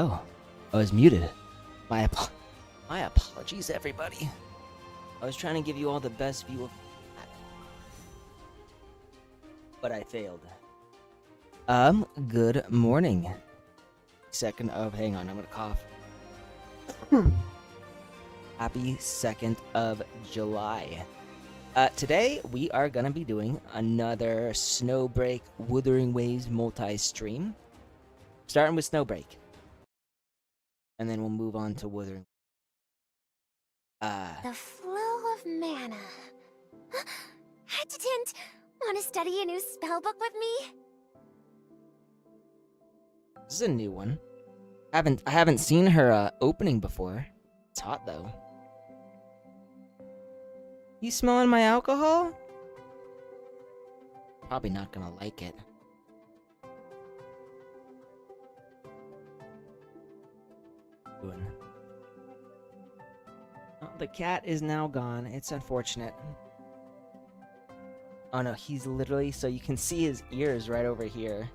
Oh, I was muted. My apologies, everybody. I was trying to give you all the best view of that, but I failed. Good morning. Hang on, I'm gonna cough. Happy 2nd of July. Today we are gonna be doing another Snowbreak Wuthering Waves multi-stream. Starting with Snowbreak. And then we'll move on to Wuthering. The flow of mana. Hesitant! Want to study a new spellbook with me? This is a new one. I haven't seen her opening before. It's hot though. You smelling my alcohol? Probably not gonna like it. Oh, the cat is now gone. It's unfortunate. Oh no, he's literally, so you can see his ears right over here.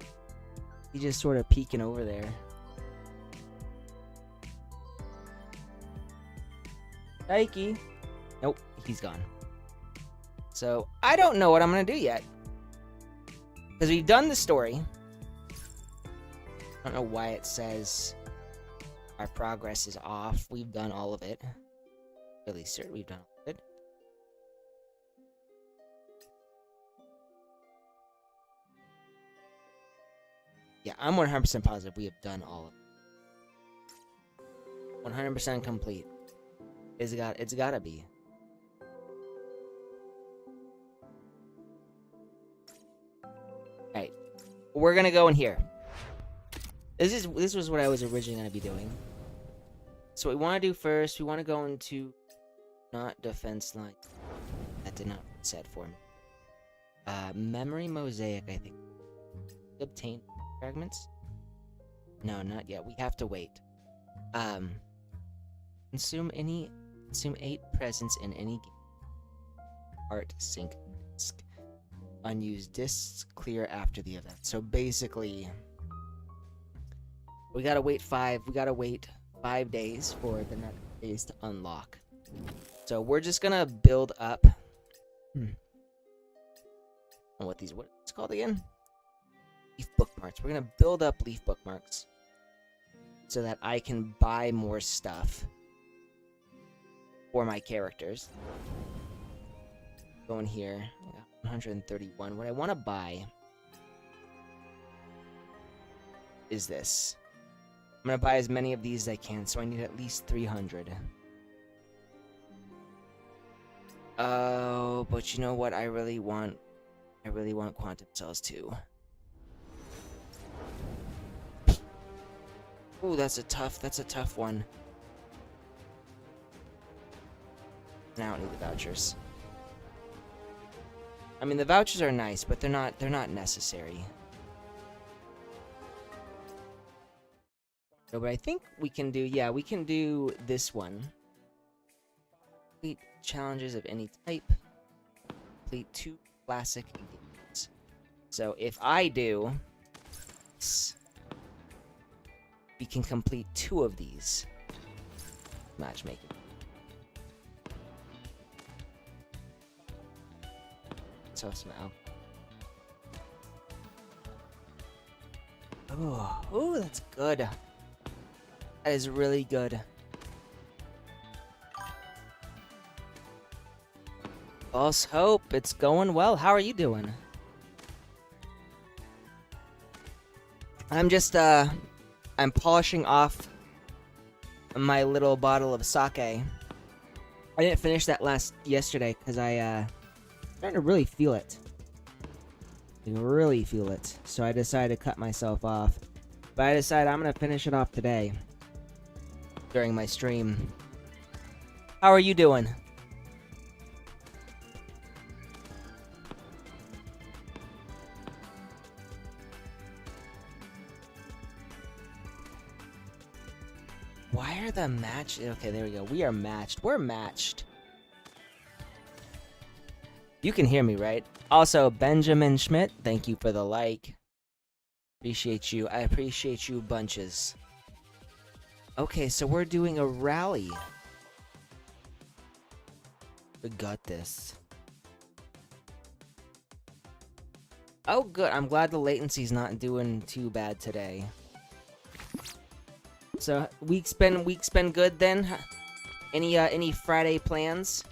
He's just sort of peeking over there. Daiki. Nope, he's gone. So, I don't know what I'm gonna do yet. Because we've done the story. I don't know why it says our progress is off. We've done all of it. Really certain we've done all of it. Yeah, I'm 100% positive we have done all of it. 100% complete. It's gotta be. Alright. We're gonna go in here. This was what I was originally gonna be doing. So what we wanna do first, we wanna go into not defense line. That did not reset for me. Memory mosaic, I think. Obtain fragments? No, not yet. We have to wait. Consume 8 presents in any game. Art sync disk. Unused discs clear after the event. So basically, we gotta wait 5 days for the next phase to unlock. So we're just gonna build up. Oh, what's it called again? Leaf bookmarks. We're gonna build up leaf bookmarks so that I can buy more stuff for my characters. Go in here. I got 131. What I want to buy is this. I'm gonna buy as many of these as I can, so I need at least 300. Oh, but you know what I really want? I really want quantum cells too. Ooh, that's a tough one. Now I don't need the vouchers. I mean, the vouchers are nice, but they're not necessary. No, but I think we can do this one. Complete challenges of any type. Complete 2 classic games. So if I do this, we can complete 2 of these. Matchmaking. So smell. Oh, that's good. That is really good. False hope, it's going well. How are you doing? I'm just, I'm polishing off my little bottle of sake. I didn't finish that yesterday because I'm starting to really feel it. So I decided to cut myself off. But I decided I'm gonna finish it off today during my stream. How are you doing? Why are the match? Okay, there we go. We are matched. We're matched. You can hear me, right? Also, Benjamin Schmidt, thank you for the like. Appreciate you. I appreciate you bunches. Okay, so we're doing a rally. We got this. Oh, good. I'm glad the latency's not doing too bad today. So week's been good then. Any Friday plans?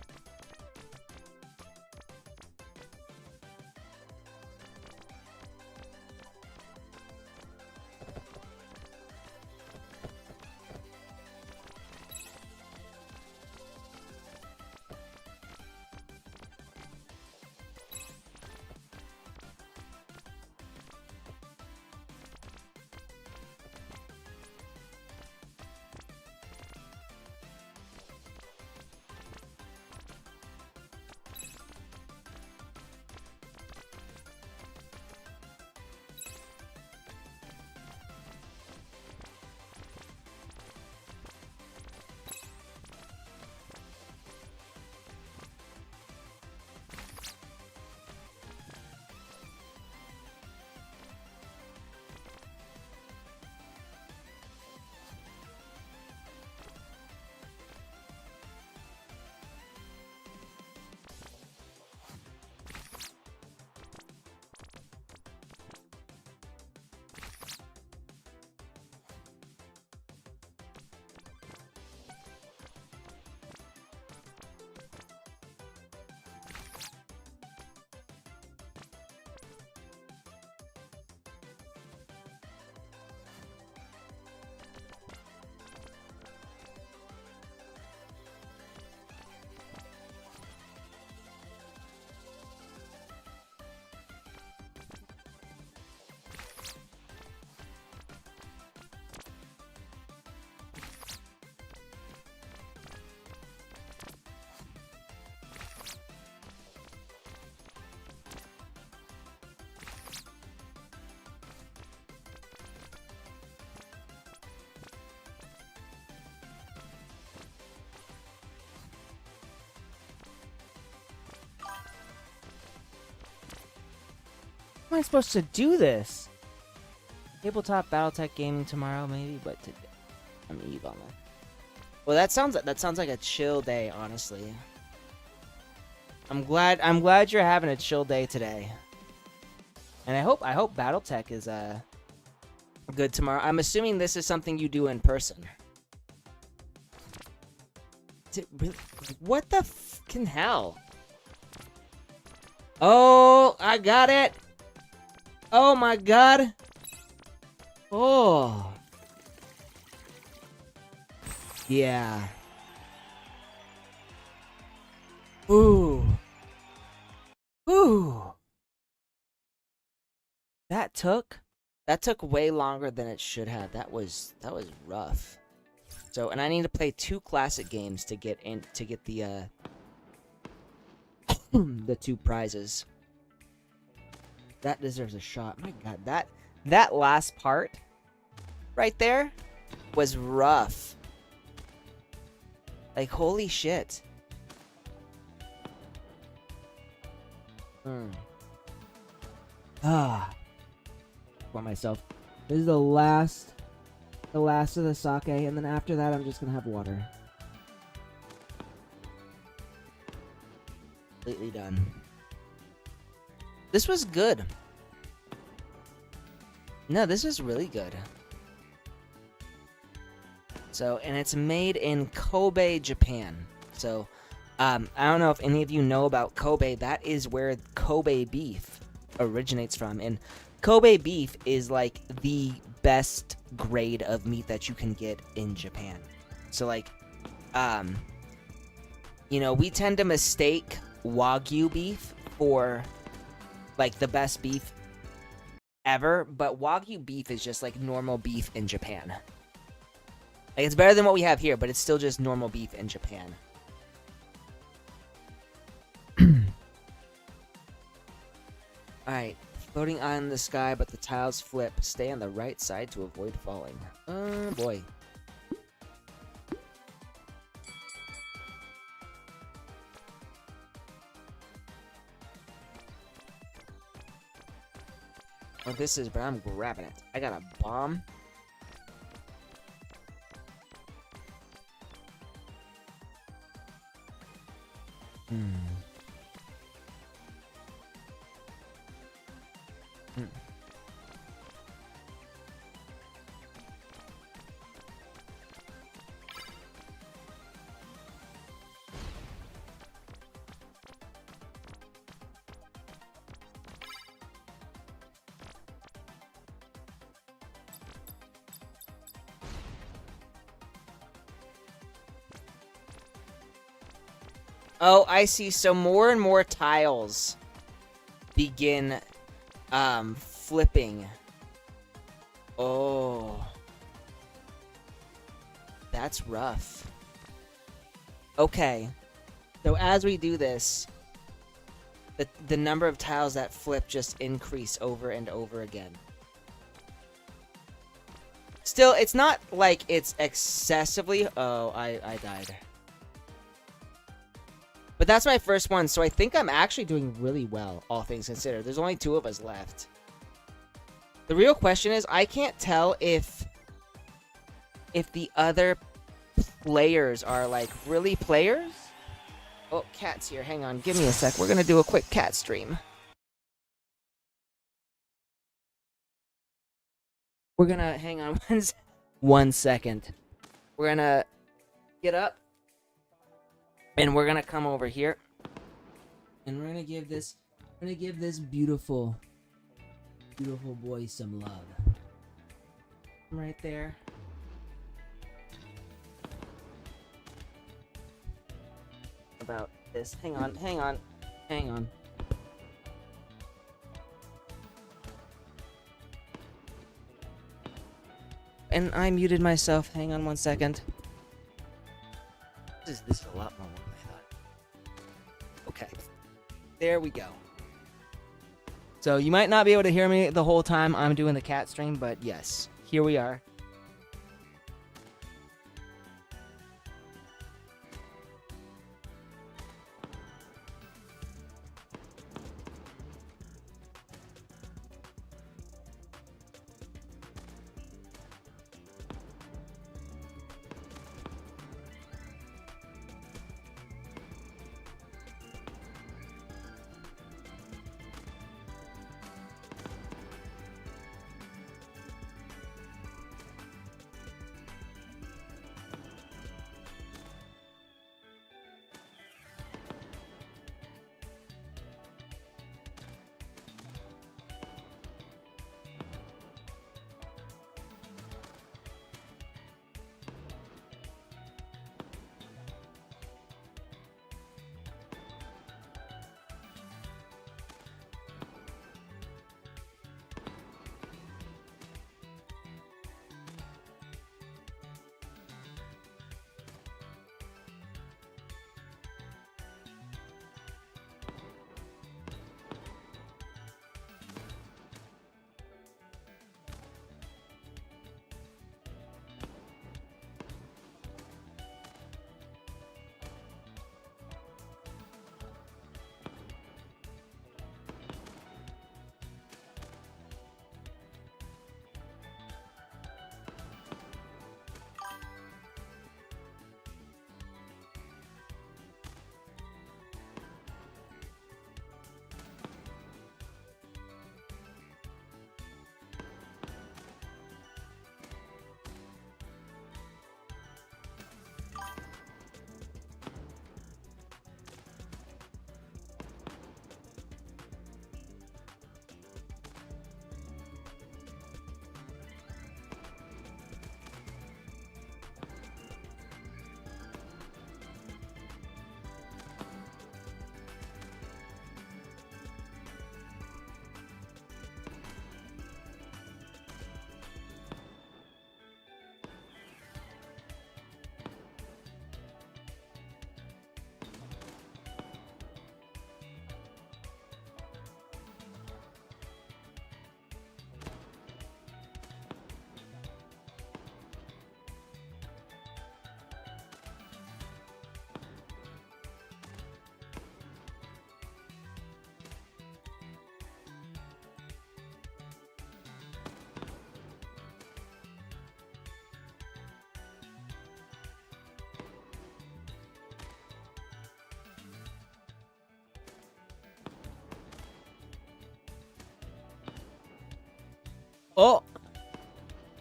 How am I supposed to do this? Tabletop BattleTech gaming tomorrow, maybe, but today I'm Eve on that. Well, that sounds like a chill day, honestly. I'm glad you're having a chill day today. And I hope BattleTech is good tomorrow. I'm assuming this is something you do in person. Really? What the fucking hell? Oh, I got it. Oh my god. Oh. Yeah. Ooh. Ooh. That took way longer than it should have. That was rough. So, and I need to play 2 classic games to get the the 2 prizes. That deserves a shot. My god, that last part right there was rough. Like, holy shit. For myself. This is the last of the sake, and then after that I'm just gonna have water. Completely done. This was good. No, this is really good. So, and it's made in Kobe, Japan. So, I don't know if any of you know about Kobe. That is where Kobe beef originates from. And Kobe beef is like the best grade of meat that you can get in Japan. So, like, you know, we tend to mistake Wagyu beef for like the best beef ever, but Wagyu beef is just like normal beef in Japan. Like, it's better than what we have here, but it's still just normal beef in Japan. Alright, floating on the sky, but the tiles flip. Stay on the right side to avoid falling. Oh boy. Oh, this is, but I'm grabbing it. I got a bomb. Hmm. Hmm. Oh, I see. So more and more tiles begin flipping. Oh. That's rough. Okay. So as we do this, the number of tiles that flip just increase over and over again. Still, it's not like it's excessively... Oh, I died. But that's my first one, so I think I'm actually doing really well, all things considered. There's only 2 of us left. The real question is, I can't tell if the other players are, like, really players? Oh, Cat's here. Hang on. Give me a sec. We're gonna do a quick cat stream. We're gonna... Hang on 1 second. We're gonna get up. And we're gonna come over here. And we're gonna give this... beautiful... beautiful boy some love. Right there. About this. Hang on. And I muted myself. Hang on 1 second. This is a lot more work than I thought. Okay. There we go. So you might not be able to hear me the whole time I'm doing the cat stream, but yes, here we are.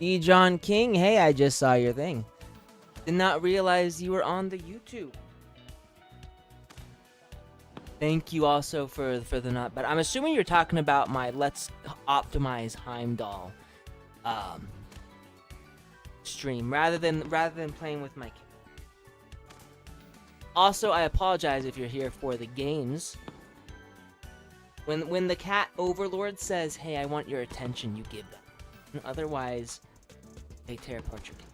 E. John King, hey, I just saw your thing. Did not realize you were on the YouTube. Thank you also for the not, but I'm assuming you're talking about my Let's Optimize Heimdall stream rather than playing with my kid. Also, I apologize if you're here for the games. When the cat overlord says, "Hey, I want your attention," you give that. Otherwise, they tear apart your game.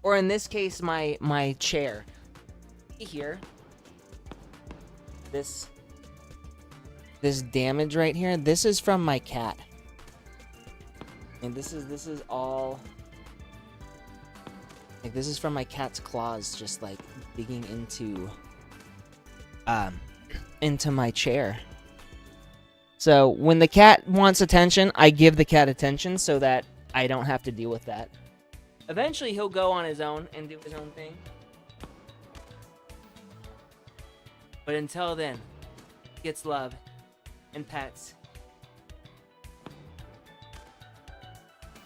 Or in this case, my chair. Here. This damage right here, this is from my cat. And this is all like, this is from my cat's claws just like digging into my chair. So when the cat wants attention, I give the cat attention so that I don't have to deal with that. Eventually he'll go on his own and do his own thing. But until then, he gets love and pets.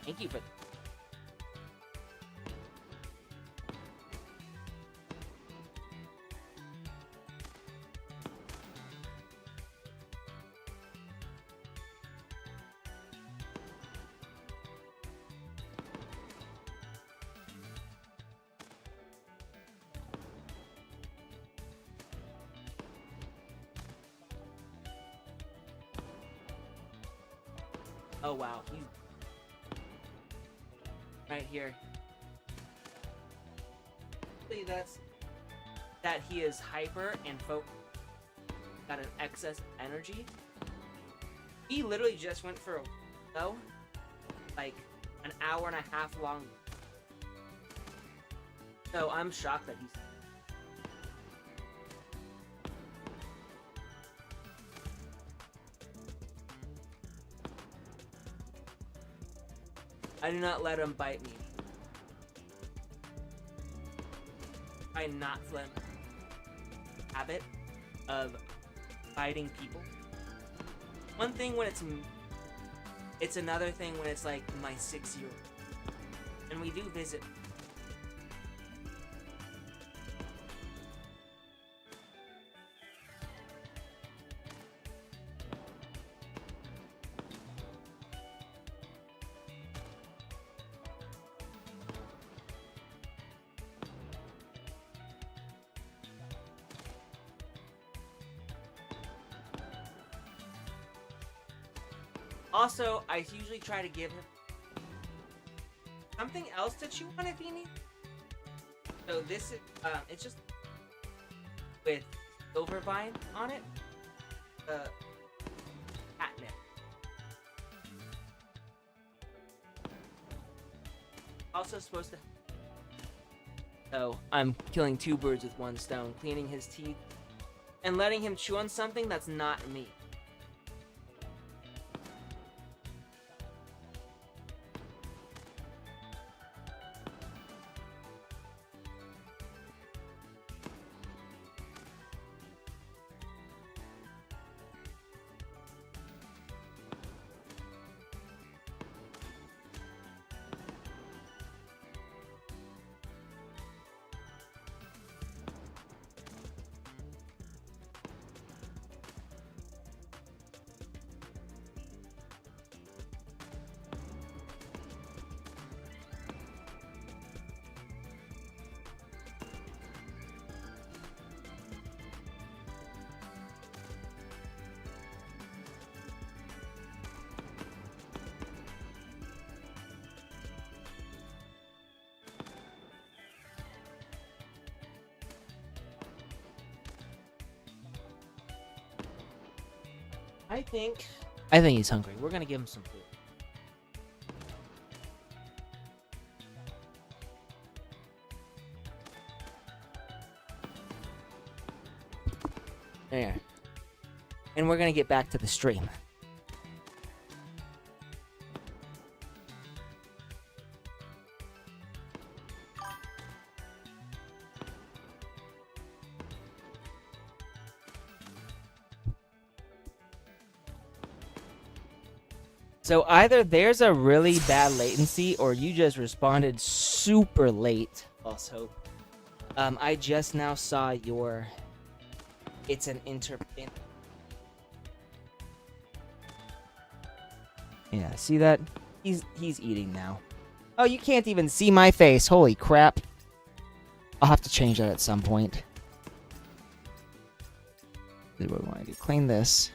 Thank you for that. Oh wow, he's right here. That's that he is hyper and got an excess energy. He literally just went for a like an hour and a half long. So I'm shocked that he's. I do not let him bite me. I not let him habit of biting people. One thing when it's another thing when it's like my 6-year-old. And we do visit. Also, I usually try to give him something else to chew on if he needs. So this is, it's just with silver vine on it. Catnip. Also supposed to. So I'm killing 2 birds with 1 stone, cleaning his teeth, and letting him chew on something that's not me. I think he's hungry. We're gonna give him some food. There. And we're gonna get back to the stream. So either there's a really bad latency or you just responded super late. Also, I just now saw your. It's an Yeah, see that? He's eating now. Oh, you can't even see my face. Holy crap. I'll have to change that at some point. This is what we want to do. Clean this.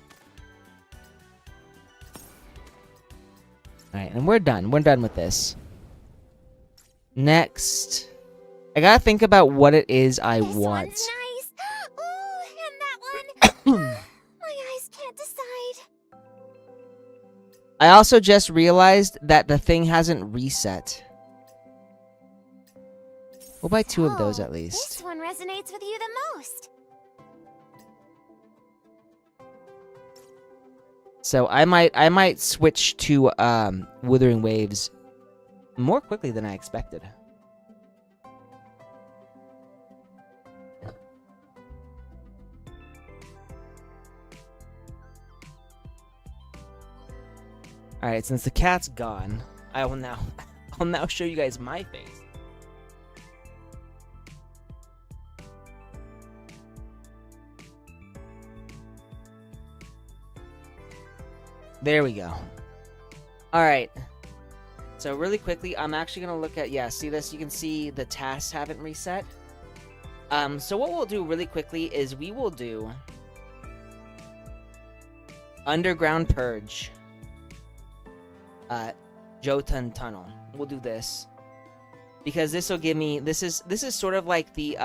Alright, and we're done. We're done with this. Next. I gotta think about what it is I This want. one's nice. Ooh, and that one. My eyes can't decide. I also just realized that the thing hasn't reset. We'll buy 2 of those at least. This one resonates with you the most. So I might switch to Withering Waves more quickly than I expected. Alright, since the cat's gone, I'll now show you guys my face. There we go. Alright. So really quickly, I'm actually going to look at, yeah, see this? You can see the tasks haven't reset. So what we'll do really quickly is we will do Underground Purge. Jotun Tunnel. We'll do this. Because this will give me, this is sort of like the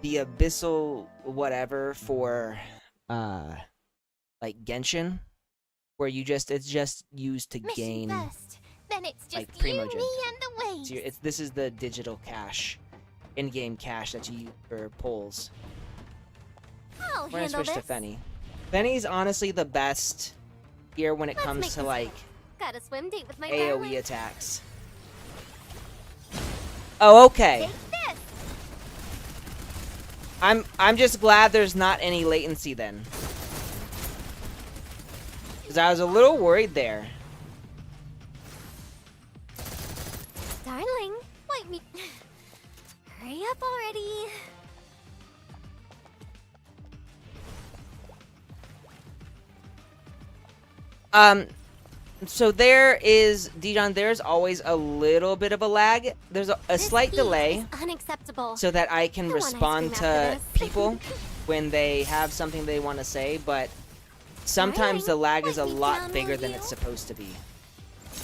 abyssal whatever for, like Genshin, where it's just used to Mission gain first. Then it's just like you, me, Primogen. and the waves. So this is the digital cache, in-game cache that you use for pulls. I'll We're gonna handle switch to this. Fenny. Fenny's honestly the best here when it Let's comes make to this like Got a swim date with my AoE darling. attacks. Oh, okay. Take this. I'm just glad there's not any latency then. Because I was a little worried there. Darling, wipe me. Hurry up already. So there is, Dijon, there's always a little bit of a lag. There's a This slight heat delay is unacceptable. so that I can I want ice respond cream after to this. people when they have something they want to say, but sometimes the lag is a Darling, lot let me bigger down, than will it's you? supposed to be.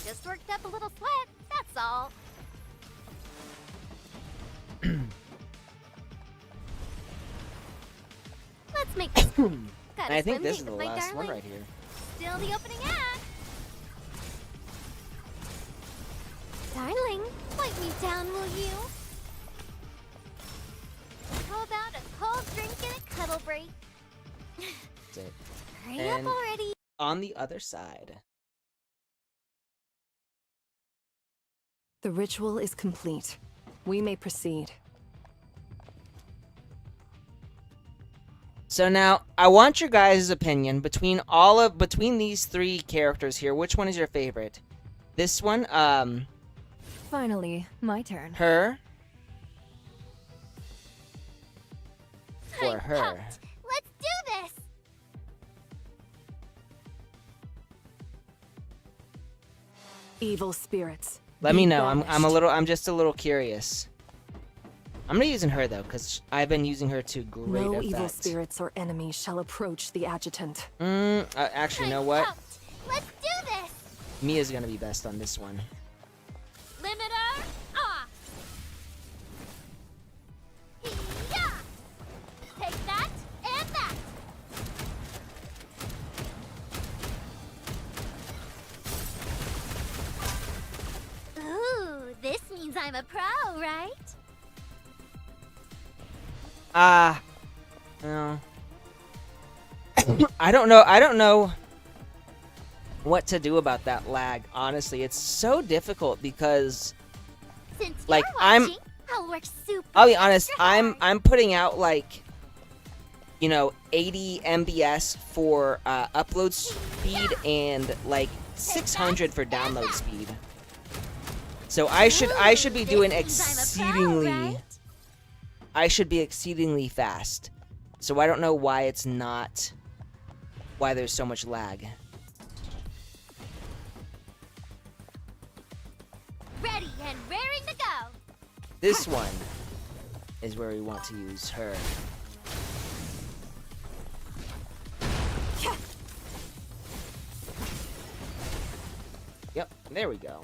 Just worked up a little sweat, that's all. Let's make this quick. Got And a I think swim this date is the with my last one darling. right here. Still the opening act. Darling, wipe me down, will you? How about a cold drink and a cuddle break? That's it. Hurry And- up already. On the other side. The ritual is complete. We may proceed. So now, I want your guys' opinion between these 3 characters here. Which one is your favorite? This one, Finally, my turn. her, or I'm her? pumped. Let's do this. Evil spirits. Let be me know. banished. I'm just a little curious. I'm not using her though, because I've been using her to great No effect. evil spirits or enemies shall approach the adjutant. Actually, you know I'm what? pumped. Let's do this. Mia's gonna be best on this one. Limiter off. Yeah. Take that and that. Ooh, this means I'm a pro, right? No. I don't know what to do about that lag. Honestly, it's so difficult because Since Like, you're I'm- watching, I'll work super I'll be honest, extra hard. I'm putting out like you know, 80 MBS for upload speed and like 600 for download speed. So I should be doing exceedingly. I should be exceedingly fast. So I don't know why it's not. Why there's so much lag. Ready and raring to go. This one is where we want to use her. Yep, there we go.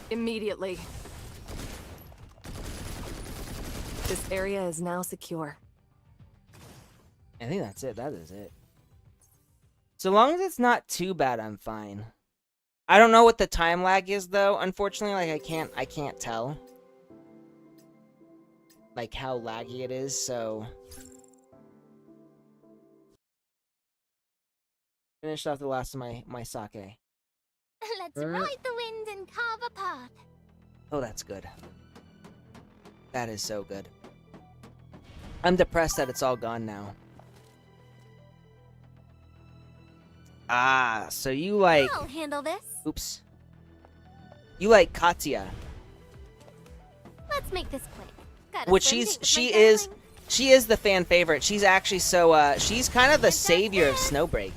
Immediately. This area is now secure. I think that's it. That is it. So long as it's not too bad, I'm fine. I don't know what the time lag is though. Unfortunately, like I can't tell. Like how laggy it is, so finished off the last of my sake. Let's ride the wind and carve a path. Oh, that's good. That is so good. I'm depressed that it's all gone now. Ah, so you like... I'll handle this. Oops. You like Katya. Let's make this quick. Got a Which swim date with she my is... darling. She is the fan favorite. She's actually so, she's kind of the savior of Snowbreak.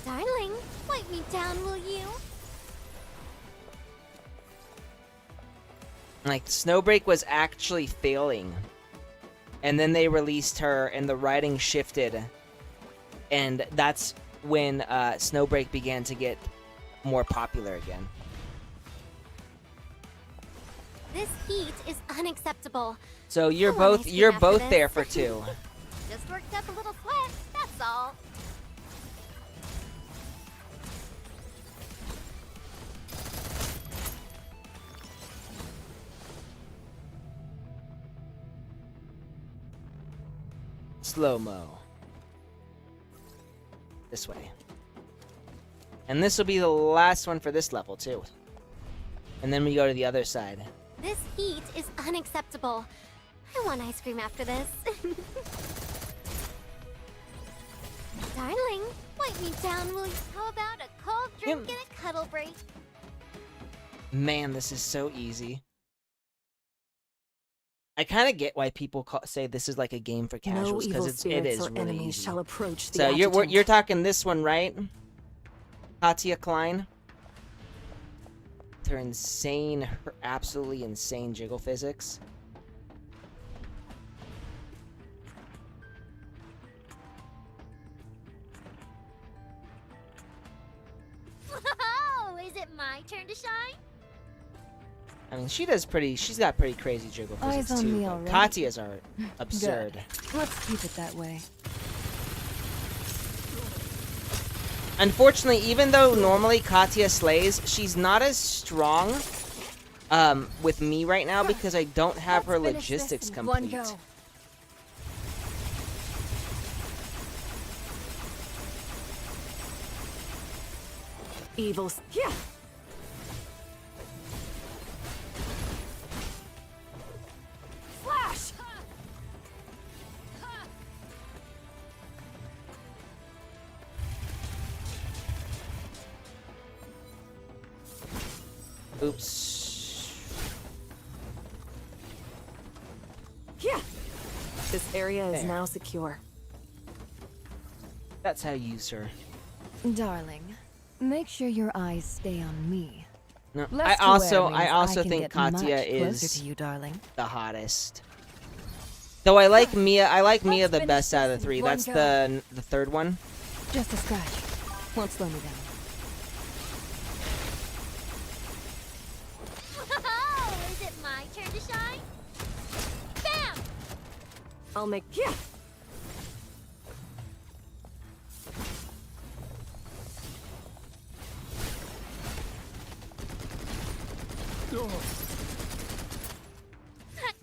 Darling, wipe me down, will you? Like, Snowbreak was actually failing. And then they released her, and the writing shifted. And that's when Snowbreak began to get more popular again. This heat is unacceptable. So you're Come on, both ice cream you're after both this. there for two. Just worked up a little sweat, that's all. Slow-mo. This way. And this will be the last one for this level, too. And then we go to the other side. This heat is unacceptable. I want ice cream after this. Darling, wipe me down, will you? How about a cold drink and a cuddle break? Man, this is so easy. I kind of get why people say this is like a game for No casuals, evil because it spirits is or really enemies easy. shall approach the So adjutant. you're talking this one, right? Katya Klein. With her absolutely insane jiggle physics. Whoa, is it my turn to shine? I mean, she's got pretty crazy jiggle physics Eyes on too. me But already. Katya's are absurd. Let's keep it that way. Unfortunately, even though normally Katya slays, she's not as strong with me right now because I don't have her Let's finish this logistics in one complete. go. Evils. Yeah. Flash. Oops. Yeah. This area is There. now secure. That's how you use her. Darling, make sure your eyes stay on me. No, Left I to also wear means I can think get Katya much closer is to you, darling. the hottest. Though I like Mia. I like Mia Let's the finish best out of this the three. in one That's go. the third one. Just a scratch. Won't slow me down. Whoa, is it my turn to shine? Bam! I'll make. Yeah.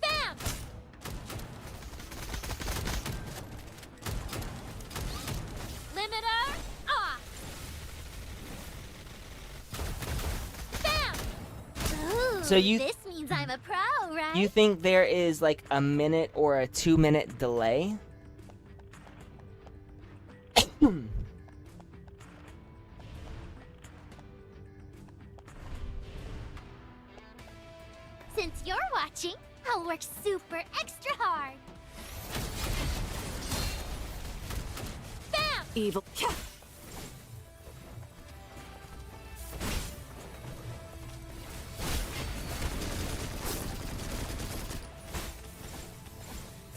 Bam! Limiter off! So you- This means I'm a pro, right? You think there is like a minute or a 2-minute delay? Since you're watching, I'll work super extra hard. Bam! Evil.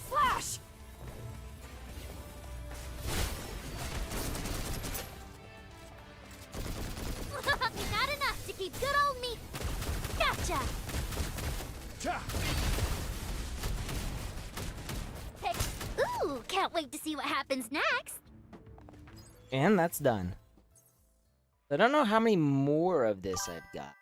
Slash! Not enough to keep good old me. Gotcha! Hey. Ooh, can't wait to see what happens next. And that's done. I don't know how many more of this I've got.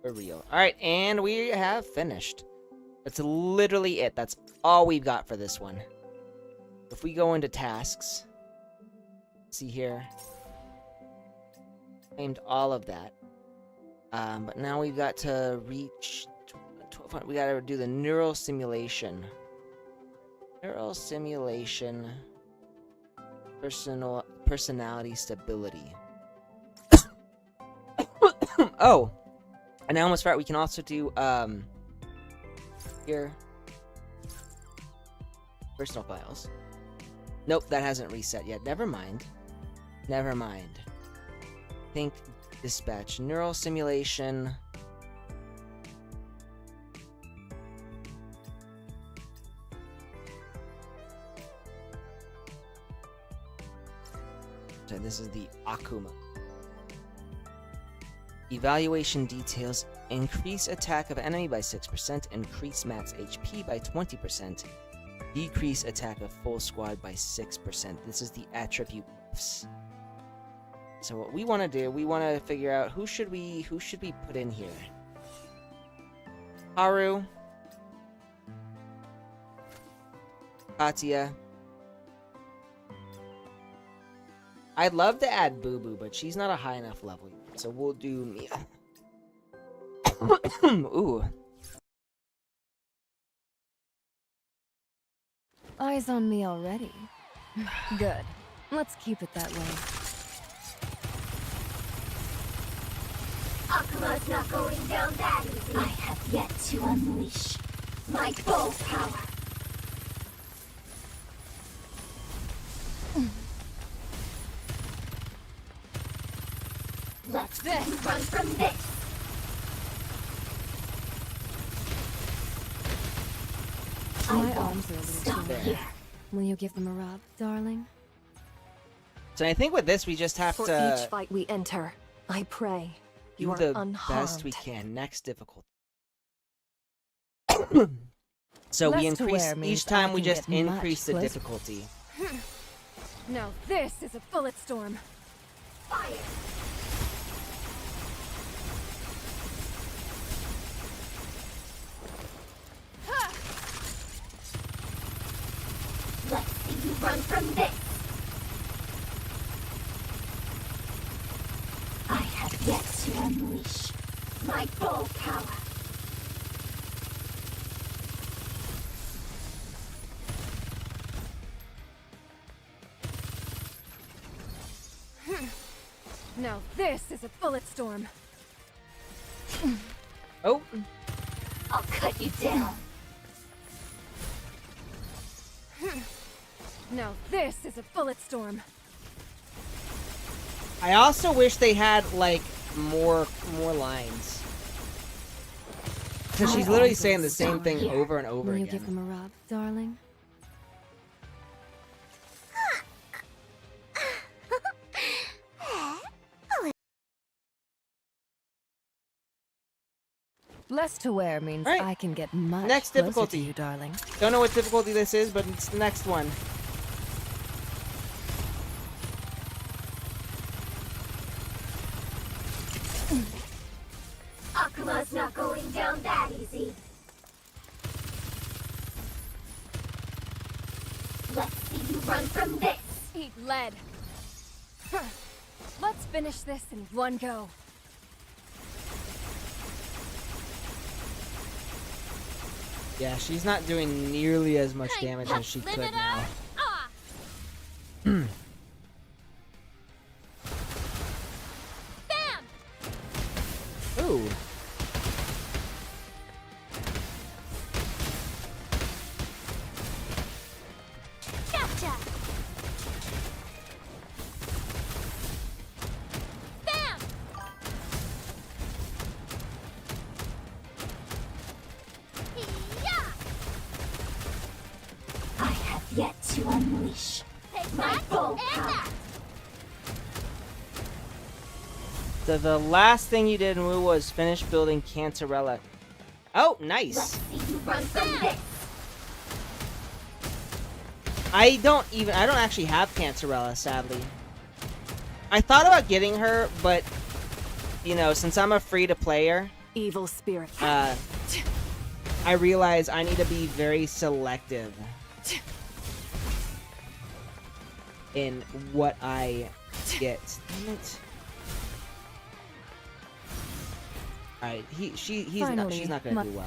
For real. Alright, and we have finished. That's literally it. That's all we've got for this one. If we go into tasks, see here, claimed all of that. But now we've got to reach, we gotta do the neural simulation. Neural simulation, personality stability. Oh, and I almost forgot, we can also do, here, personal files. Nope, that hasn't reset yet. Never mind. Never mind. Think dispatch. Neural simulation. So this is the Akuma. Evaluation details. Increase attack of enemy by 6%. Increase max HP by 20%. Decrease attack of full squad by 6%. This is the attribute buffs. So what we want to do, we want to figure out who should we put in here. Haru, Katya. I'd love to add Boo Boo, but she's not a high enough level yet, so we'll do Mia. Ooh. Eyes on me already. Good. Let's keep it that way. Akuma's not going down that easy. I have yet to unleash my full power. Let's then run from this. My arms are a little Stop too here. Will you give them a rub, darling? So I think with this we just have For to each fight we enter, I pray you do are the unharmed. best we can. Next difficulty. So we Less to increase wear means each time I we can just get much increase the closer. difficulty. Now this is a bullet storm. Fire. Let's see you run from this. I have yet to unleash my full power. Now this is a bullet storm. Oh, I'll cut you down. Now this is a bullet storm. I also wish they had like more lines. Because she's literally saying the same thing over and over Will you give again. them a rub, darling? Less to wear means Alright. I can get much Next closer difficulty. to you, darling. Don't know what difficulty this is, but it's the next one. Akuma's not going down that easy. Let's see you run from this. Eat lead. Let's finish this in one go. Yeah, she's not doing nearly as much damage as she could now. Bam! Ooh. Gotcha! Bam! Yeah! I have yet to unleash Take my that full and power. that! So the last thing you did in WuWa was finish building Cancerella. Oh, nice. Let's see you run from this. I don't actually have Cancerella, sadly. I thought about getting her, but, you know, since I'm a free-to-player, Evil spirit. I realize I need to be very selective in what I get. Damn it. Alright, she's Finally, not gonna do well.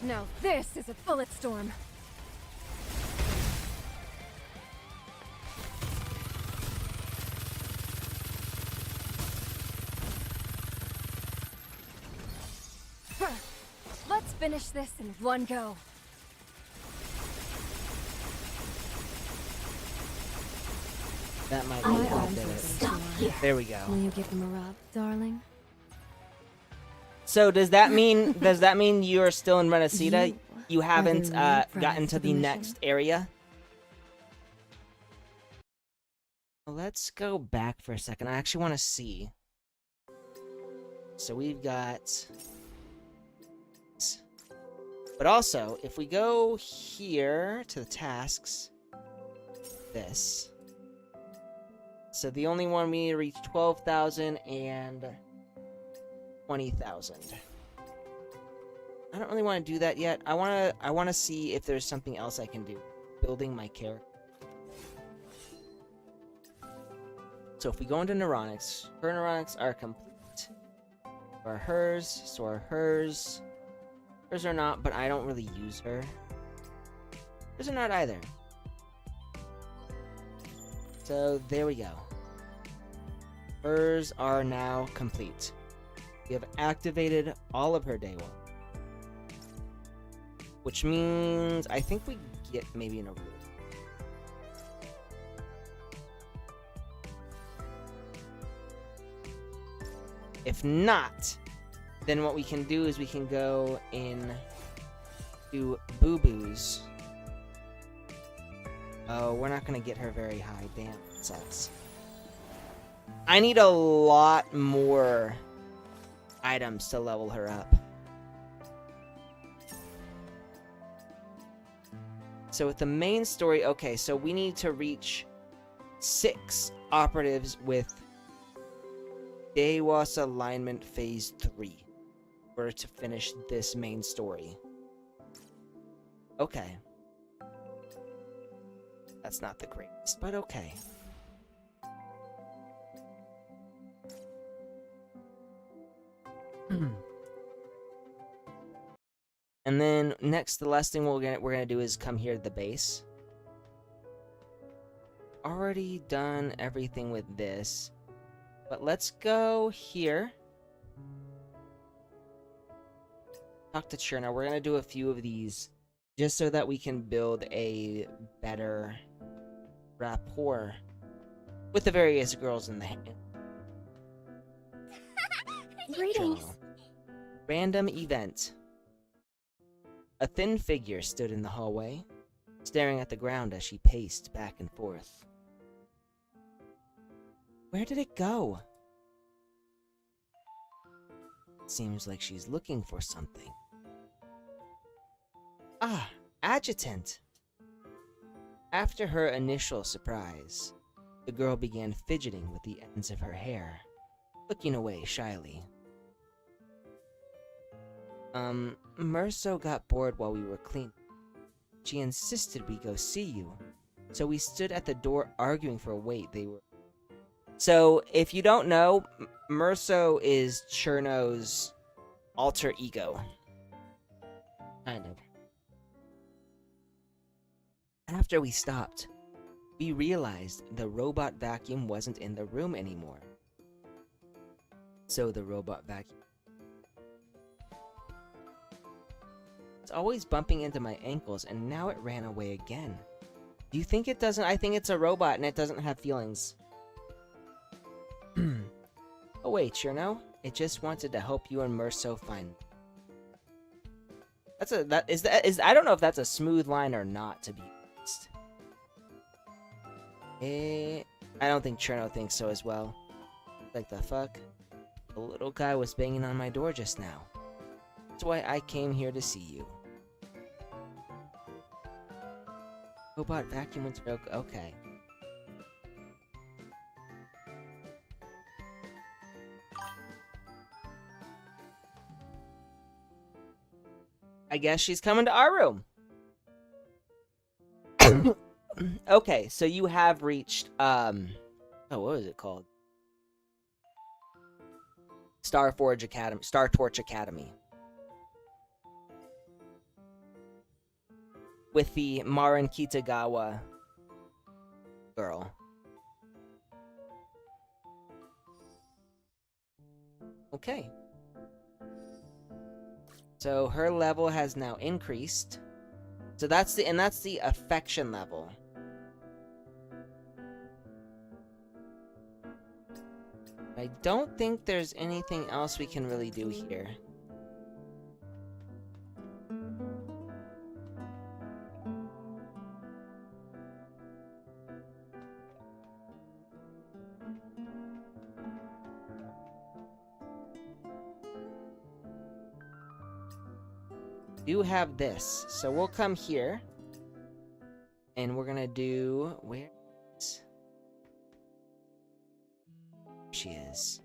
Now this is a bullet storm. Let's finish this in one go. That might My be what arms did are it. Stop here. There we go. Will you give them a rub, darling? So does that mean you're still in Renacita? You haven't really impressed gotten to with the the mission? next area? Let's go back for a second. I actually want to see. So we've got... But also, if we go here to the tasks, this. So the only one we need to reach 12,000 and 20,000. I don't really want to do that yet. I want to see if there's something else I can do. Building my character. So if we go into neuronics, her neuronics are complete. So are hers, so are hers. Hers are not, but I don't really use her. Hers are not either. So there we go. Hers are now complete. We have activated all of her day one. Which means I think we get maybe in a room. If not, then what we can do is we can go in to Boo Boo's. Oh, we're not gonna get her very high. Damn, it sucks. I need a lot more items to level her up. So with the main story, okay, so we need to reach 6 operatives with Dewas Alignment Phase 3 in order to finish this main story. Okay. That's not the greatest, but okay. And then next, the last thing we're gonna do is come here to the base. Already done everything with this, but let's go here. Talk to Cherna. We're gonna do a few of these just so that we can build a better rapport with the various girls in the Greetings. journal. Random event. A thin figure stood in the hallway, staring at the ground as she paced back and forth. Where did it go? Seems like she's looking for something. Ah, adjutant! After her initial surprise, the girl began fidgeting with the ends of her hair, looking away shyly. Merso got bored while we were cleaning. She insisted we go see you. So we stood at the door arguing for a wait. So, if you don't know, Merso is Cherno's alter ego. Kind of. After we stopped, we realized the robot vacuum wasn't in the room anymore. So the robot vacuum. It's always bumping into my ankles, and now it ran away again. Do you think it doesn't? I think it's a robot and it doesn't have feelings. Oh wait, Cherno? It just wanted to help you and Merso find. I don't know if that's a smooth line or not, to be honest. I don't think Cherno thinks so as well. Like the fuck? The little guy was banging on my door just now. That's why I came here to see you. Robot vacuum went broke. Okay. I guess she's coming to our room. Okay, so you have reached, oh, what was it called? Star Torch Academy. With the Marin Kitagawa girl. Okay. So her level has now increased. So that's the affection level. I don't think there's anything else we can really do here. Do have this, so we'll come here and we're gonna do where she is.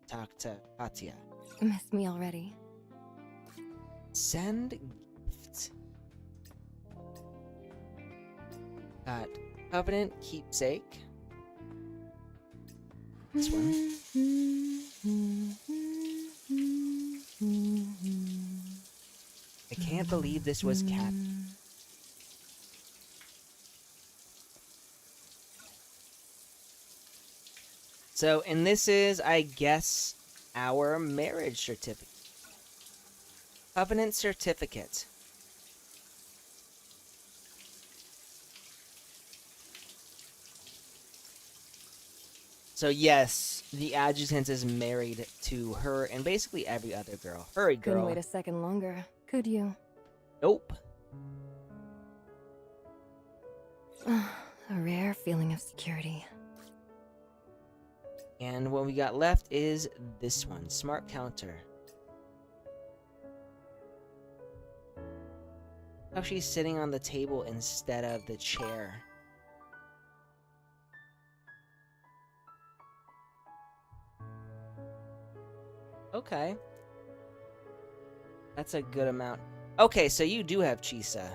Talk to Katya. Miss me already? Send gift. Got Covenant Keepsake. This one. I can't believe this was Cat. So, and this is, I guess, our marriage certificate. Covenant certificate. So yes, the adjutant is married to her and basically every other girl. Hurry, girl. Couldn't wait a second longer, could you? Nope. A rare feeling of security. And what we got left is this one, Smart Counter. How she's sitting on the table instead of the chair. Okay. That's a good amount. Okay, so you do have Chisa.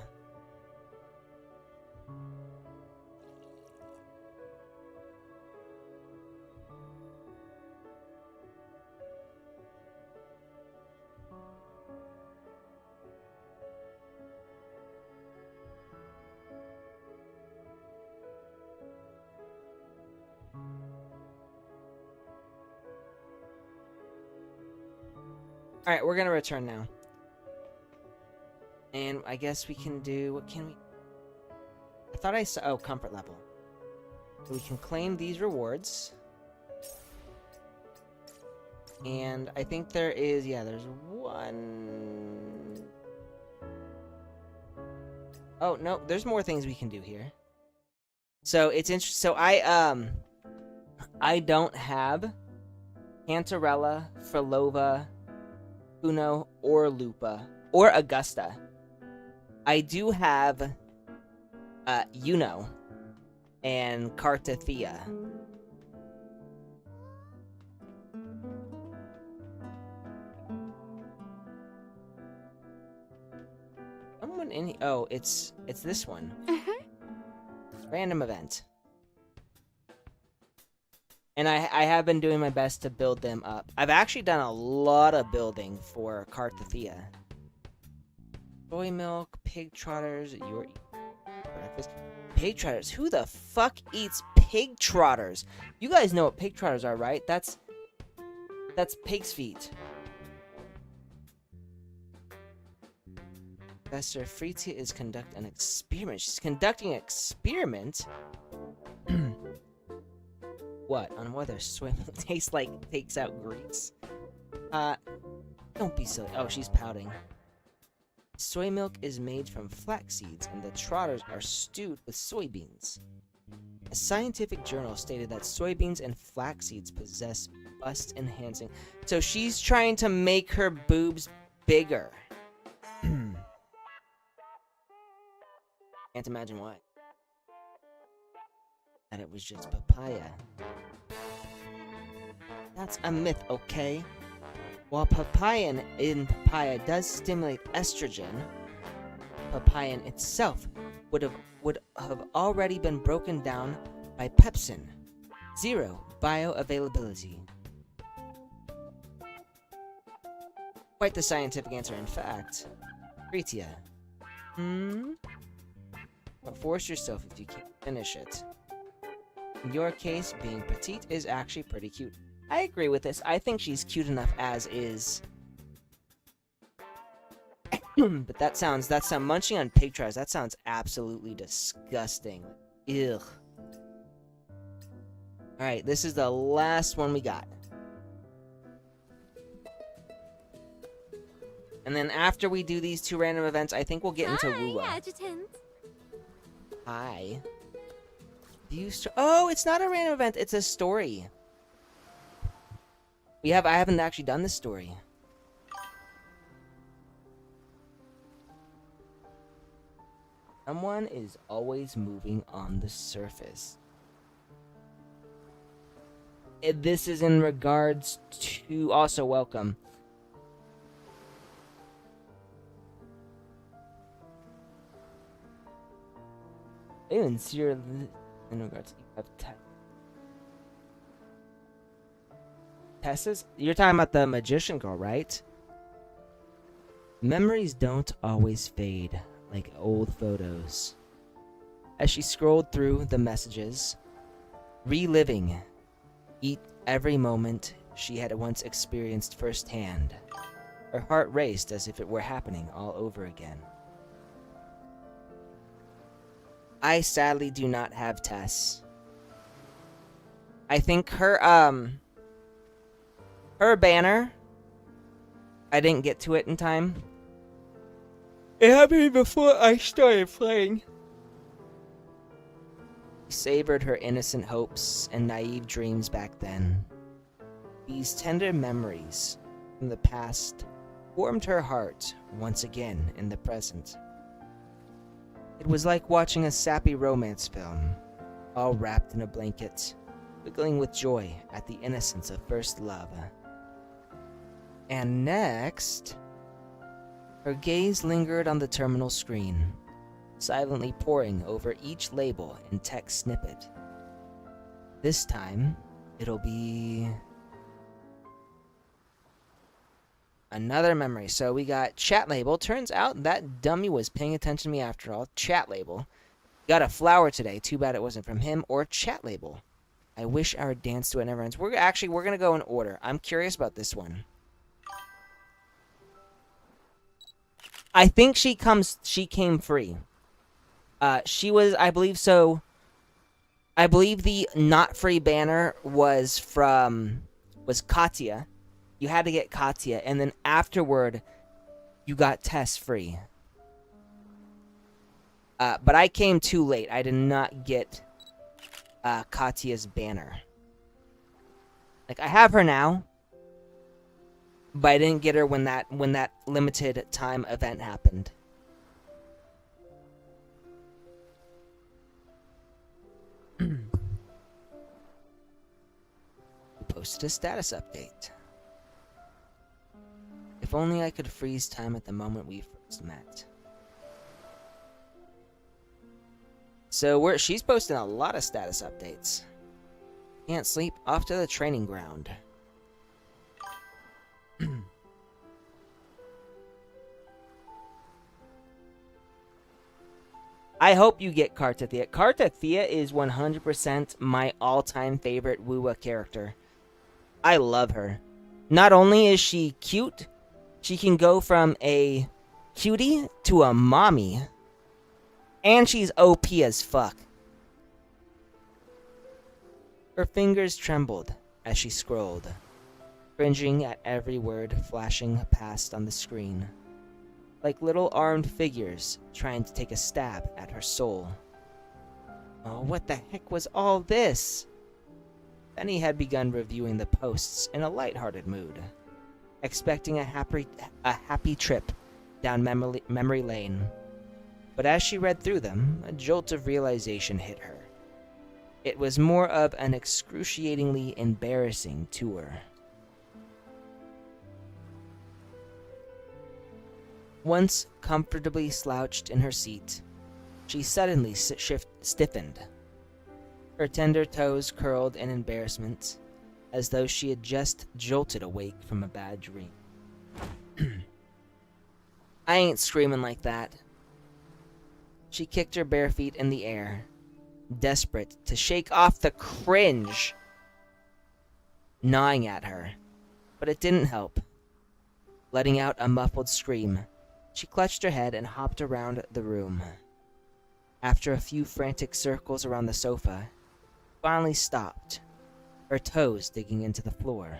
Alright, we're gonna return now. And I guess we can do... What can we... I thought I saw... Oh, comfort level. So we can claim these rewards. And I think there is... Yeah, there's one... Oh, no, there's more things we can do here. So, it's interesting... So, I don't have Cantarella, Frolova, Uno, or Lupa, or Augusta. I do have Uno and Cartathea. nothing in here. Oh, it's this one. Random event. And I have been doing my best to build them up. I've actually done a lot of building for Carthathea. Soy milk, pig trotters, your breakfast. Pig trotters? Who the fuck eats pig trotters? You guys know what pig trotters are, right? That's pig's feet. Professor Fritia is conducting an experiment. She's conducting an experiment? What? On whether soy milk tastes like takes out grease? Don't be silly. Oh, she's pouting. Soy milk is made from flax seeds, and the trotters are stewed with soybeans. A scientific journal stated that soybeans and flax seeds possess bust-enhancing... So she's trying to make her boobs bigger. Can't imagine why. That it was just papaya. That's a myth, okay? While papayan in papaya does stimulate estrogen, papayan itself would have already been broken down by pepsin. 0 bioavailability. Quite the scientific answer, in fact. Fritia. But force yourself if you can't finish it. In your case, being petite is actually pretty cute. I agree with this. I think she's cute enough as is. But that's munching on pig trotters. That sounds absolutely disgusting. Ugh. Alright, this is the last one we got. And then after we do these 2 random events, I think we'll get into WuWa. Adjutant. Hi. Oh, it's not a random event. It's a story. I haven't actually done this story. Someone is always moving on the surface. This is in regards to... Also, welcome. Even seriously, in regards to Tessa's? You're talking about the magician girl, right? Memories don't always fade like old photos. As she scrolled through the messages, reliving every moment she had once experienced firsthand, her heart raced as if it were happening all over again. I sadly do not have Tess. I think her banner, I didn't get to it in time. It happened before I started playing. She savored her innocent hopes and naive dreams back then. These tender memories from the past warmed her heart once again in the present. It was like watching a sappy romance film, all wrapped in a blanket, wiggling with joy at the innocence of first love. And next, her gaze lingered on the terminal screen, silently poring over each label and text snippet. This time, it'll be... another memory. So we got chat label. Turns out that dummy was paying attention to me after all. Chat label. Got a flower today. Too bad it wasn't from him. Or chat label. I wish our dance to it never ends. We're going to go in order. I'm curious about this one. I think she came free. She was, I believe so. I believe the not free banner was Katya. You had to get Katya, and then afterward, you got Tess free. But I came too late. I did not get Katya's banner. Like, I have her now, but I didn't get her when that limited time event happened. Posted a status update. If only I could freeze time at the moment we first met. So she's posting a lot of status updates. Can't sleep, off to the training ground. I hope you get Kartathea. Kartathea is 100% my all-time favorite WuWa character. I love her. Not only is she cute, she can go from a cutie to a mommy. And she's OP as fuck. Her fingers trembled as she scrolled, cringing at every word flashing past on the screen, like little armed figures trying to take a stab at her soul. Oh, what the heck was all this? Benny had begun reviewing the posts in a lighthearted mood, expecting a happy trip down memory lane. But as she read through them, a jolt of realization hit her. It was more of an excruciatingly embarrassing tour. Once comfortably slouched in her seat, she suddenly stiffened. Her tender toes curled in embarrassment, as though she had just jolted awake from a bad dream. I ain't screaming like that. She kicked her bare feet in the air, desperate to shake off the cringe gnawing at her, but it didn't help. Letting out a muffled scream, she clutched her head and hopped around the room. After a few frantic circles around the sofa, she finally stopped, her toes digging into the floor.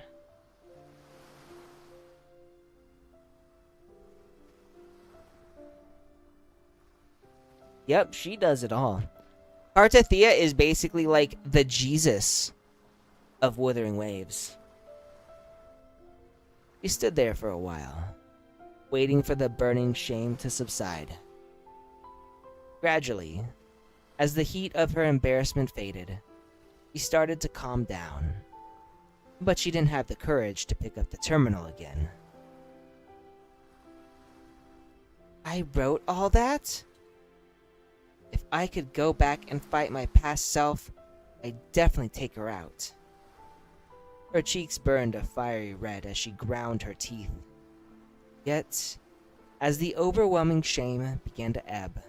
Yep, she does it all. Kartathea is basically like the Jesus of Wuthering Waves. She stood there for a while, waiting for the burning shame to subside. Gradually, as the heat of her embarrassment faded, she started to calm down, but she didn't have the courage to pick up the terminal again. I wrote all that? If I could go back and fight my past self, I'd definitely take her out. Her cheeks burned a fiery red as she ground her teeth. Yet, as the overwhelming shame began to ebb,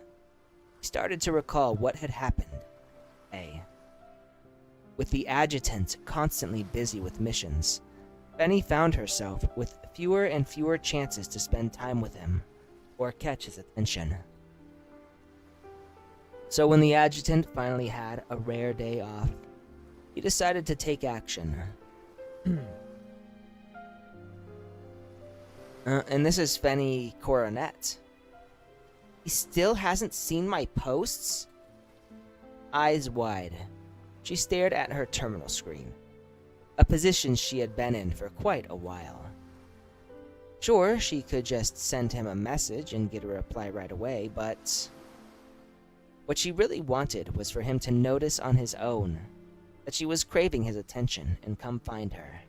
she started to recall what had happened. With the adjutant constantly busy with missions, Benny found herself with fewer and fewer chances to spend time with him or catch his attention. So when the adjutant finally had a rare day off, he decided to take action. And this is Fenny Coronet. He still hasn't seen my posts? Eyes wide, she stared at her terminal screen, a position she had been in for quite a while. Sure, she could just send him a message and get a reply right away, but what she really wanted was for him to notice on his own that she was craving his attention and come find her.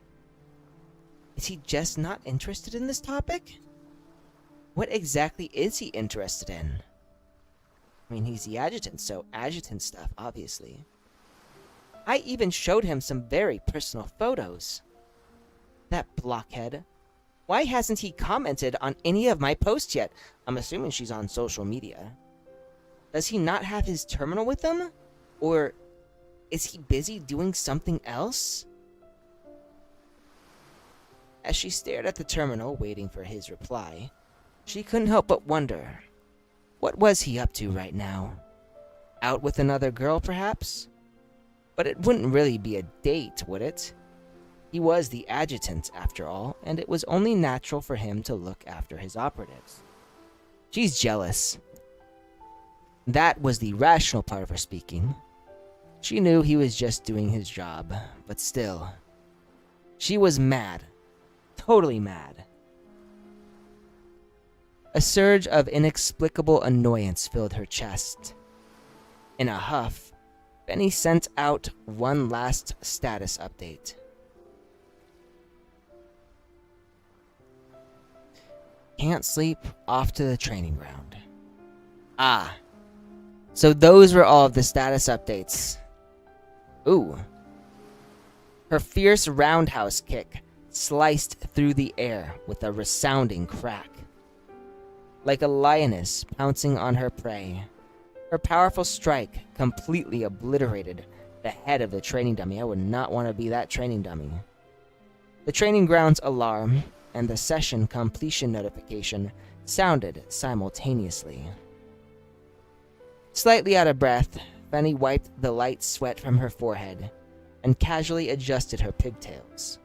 Is he just not interested in this topic? What exactly is he interested in? I mean, he's the adjutant, so adjutant stuff, obviously. I even showed him some very personal photos. That blockhead. Why hasn't he commented on any of my posts yet? I'm assuming she's on social media. Does he not have his terminal with him? Or is he busy doing something else? As she stared at the terminal, waiting for his reply, she couldn't help but wonder, what was he up to right now? Out with another girl, perhaps? But it wouldn't really be a date, would it? He was the adjutant, after all, and it was only natural for him to look after his operatives. She's jealous. That was the rational part of her speaking. She knew he was just doing his job, but still. She was mad. Totally mad. A surge of inexplicable annoyance filled her chest. In a huff, Benny sent out one last status update. Can't sleep, off to the training ground. Ah, So those were all of the status updates. Ooh. Her fierce roundhouse kick sliced through the air with a resounding crack. Like a lioness pouncing on her prey, her powerful strike completely obliterated the head of the training dummy. I would not want to be that training dummy. The training grounds alarm and the session completion notification sounded simultaneously. Slightly out of breath, Fanny wiped the light sweat from her forehead and casually adjusted her pigtails,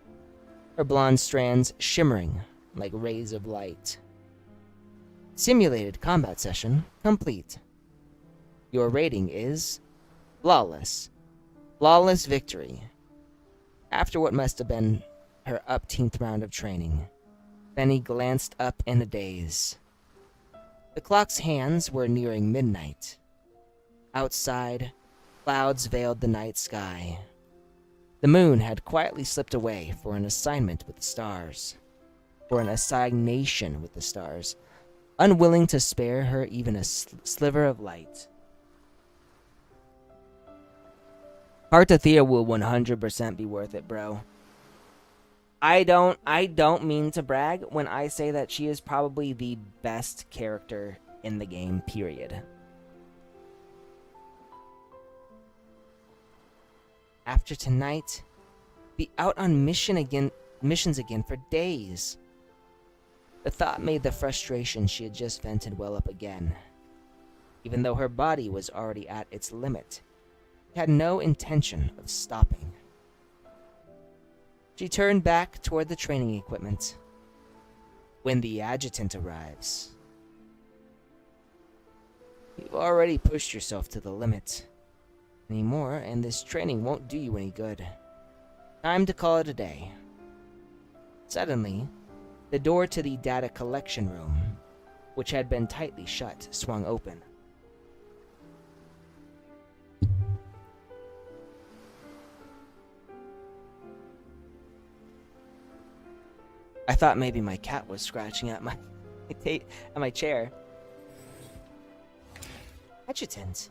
her blonde strands shimmering like rays of light. Simulated combat session complete. Your rating is flawless. Flawless victory. After what must have been her upteenth round of training, Fanny glanced up in a daze. The clock's hands were nearing midnight. Outside, clouds veiled the night sky. The moon had quietly slipped away for an assignment with the stars. For an assignation with the stars, unwilling to spare her even a sliver of light. Parthethia will 100% be worth it, bro. I don't mean to brag when I say that she is probably the best character in the game, period. After tonight, be out on missions again for days. The thought made the frustration she had just vented well up again. Even though her body was already at its limit, she had no intention of stopping. She turned back toward the training equipment. When the adjutant arrives. You've already pushed yourself to the limit. Anymore, and this training won't do you any good. Time to call it a day. Suddenly, the door to the data collection room, which had been tightly shut, swung open. I thought maybe my cat was scratching at my chair. Adjutant,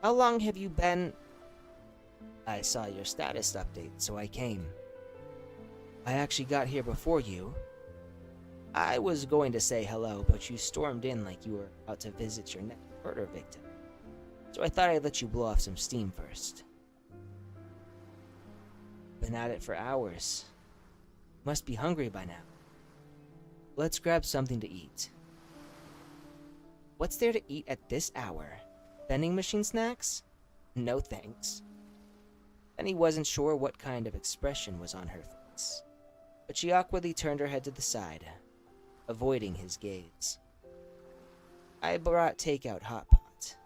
how long have you been? I saw your status update, so I came. I actually got here before you. I was going to say hello, but you stormed in like you were about to visit your next murder victim. So I thought I'd let you blow off some steam first. Been at it for hours. Must be hungry by now. Let's grab something to eat. What's there to eat at this hour? Vending machine snacks? No thanks. Penny wasn't sure what kind of expression was on her face, but she awkwardly turned her head to the side, avoiding his gaze. I brought takeout hot pot.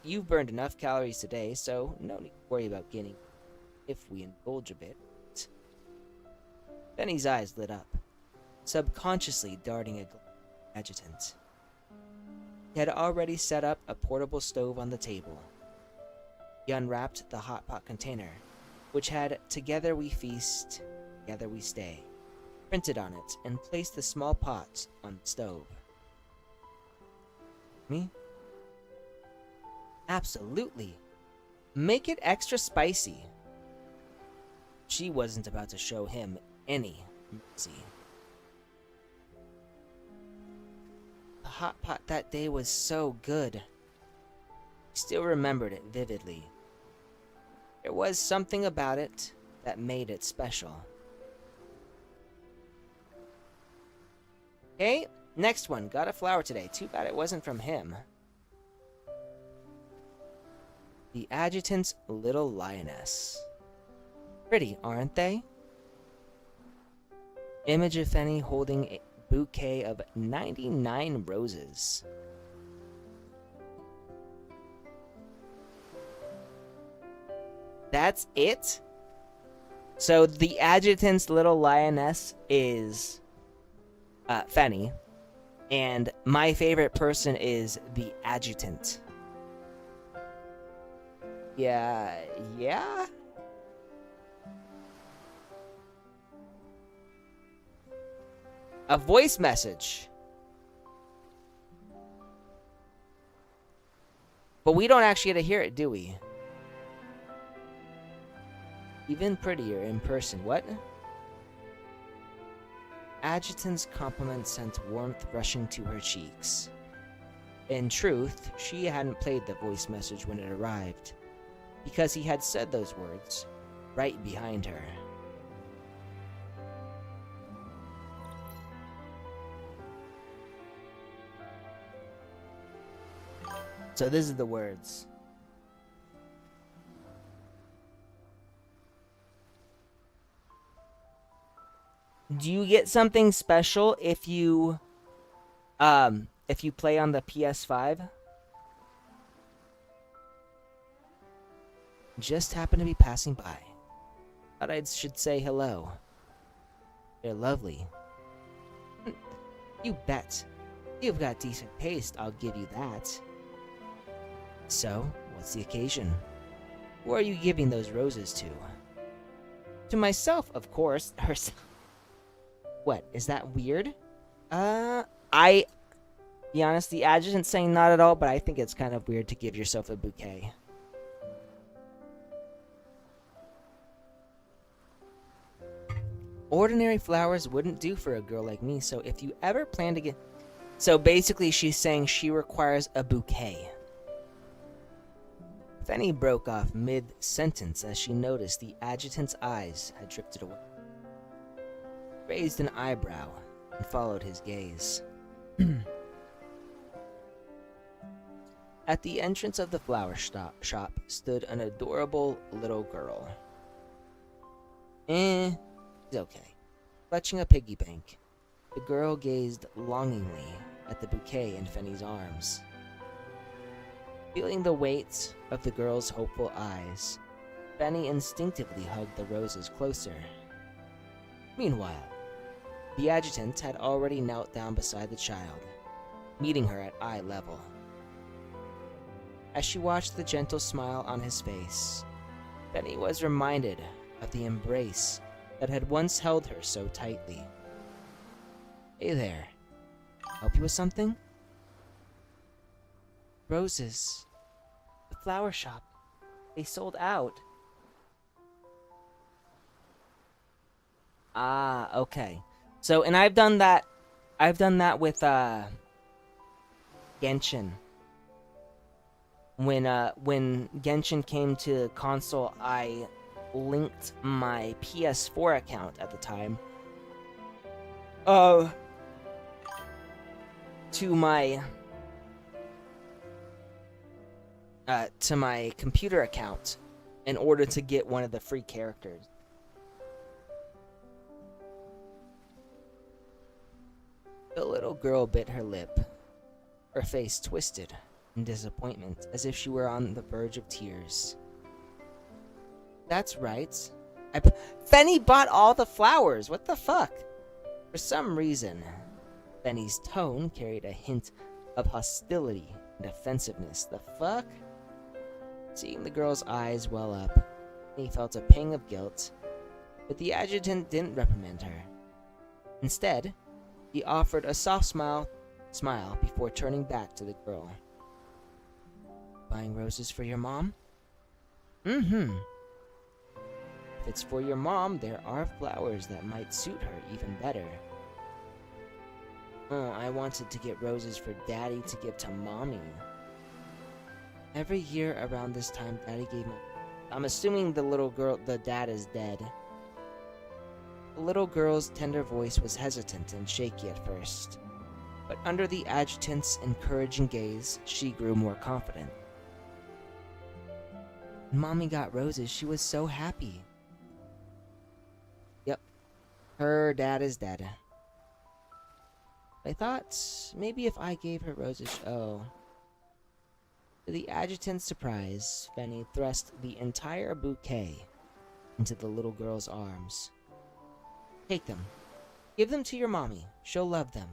You've burned enough calories today, so no need to worry about gaining if we indulge a bit. Benny's eyes lit up, subconsciously darting a glance at the adjutant. He had already set up a portable stove on the table. He unwrapped the hot pot container, which had "Together we feast, together we stay" printed on it, and placed the small pot on the stove. Me? Absolutely. Make it extra spicy. She wasn't about to show him any mercy. The hot pot that day was so good. He still remembered it vividly. There was something about it that made it special. Okay, next one. Got a flower today. Too bad it wasn't from him. The adjutant's little lioness. Pretty, aren't they? Image of Fanny holding a bouquet of 99 roses. That's it? So the adjutant's little lioness is Fanny, and my favorite person is the adjutant. Yeah. A voice message. But we don't actually get to hear it, do we? Even prettier in person. What? Adjutant's compliment sent warmth rushing to her cheeks. In truth, she hadn't played the voice message when it arrived, because he had said those words right behind her. So this is the words. Do you get something special if you play on the PS5? Just happened to be passing by. Thought I should say hello. They're lovely. You bet. You've got decent taste, I'll give you that. So, what's the occasion? Who are you giving those roses to? To myself, of course. Herself. What, is that weird? Be honest, the adjutant's saying not at all, but I think it's kind of weird to give yourself a bouquet. Ordinary flowers wouldn't do for a girl like me, so if you ever plan to get... So basically she's saying she requires a bouquet. Fanny broke off mid-sentence as she noticed the adjutant's eyes had drifted away. Raised an eyebrow and followed his gaze. At the entrance of the flower shop stood an adorable little girl. She's okay. Clutching a piggy bank, the girl gazed longingly at the bouquet in Fanny's arms. Feeling the weight of the girl's hopeful eyes, Fanny instinctively hugged the roses closer. Meanwhile, the adjutant had already knelt down beside the child, meeting her at eye level. As she watched the gentle smile on his face, Fanny was reminded of the embrace that had once held her so tightly. Hey there. Help you with something? Roses. The flower shop. They sold out. Ah, okay. So, and I've done that with, Genshin. When Genshin came to console, I linked my PS4 account at the time to my computer account in order to get one of the free characters. The little girl bit her lip, her face twisted in disappointment as if she were on the verge of tears. That's right. Fanny bought all the flowers. What the fuck? For some reason, Fanny's tone carried a hint of hostility and offensiveness. The fuck? Seeing the girl's eyes well up, he felt a pang of guilt, but the adjutant didn't reprimand her. Instead, he offered a soft smile before turning back to the girl. Buying roses for your mom? Mm-hmm. If it's for your mom, there are flowers that might suit her even better. Oh, I wanted to get roses for Daddy to give to Mommy. Every year around this time, Daddy gave me... I'm assuming the dad is dead. The little girl's tender voice was hesitant and shaky at first, but under the adjutant's encouraging gaze, she grew more confident. When Mommy got roses, she was so happy. Yep, her dad is dead. I thought maybe if I gave her roses... Oh. To the adjutant's surprise, Fanny thrust the entire bouquet into the little girl's arms. Take them. Give them to your mommy. She'll love them.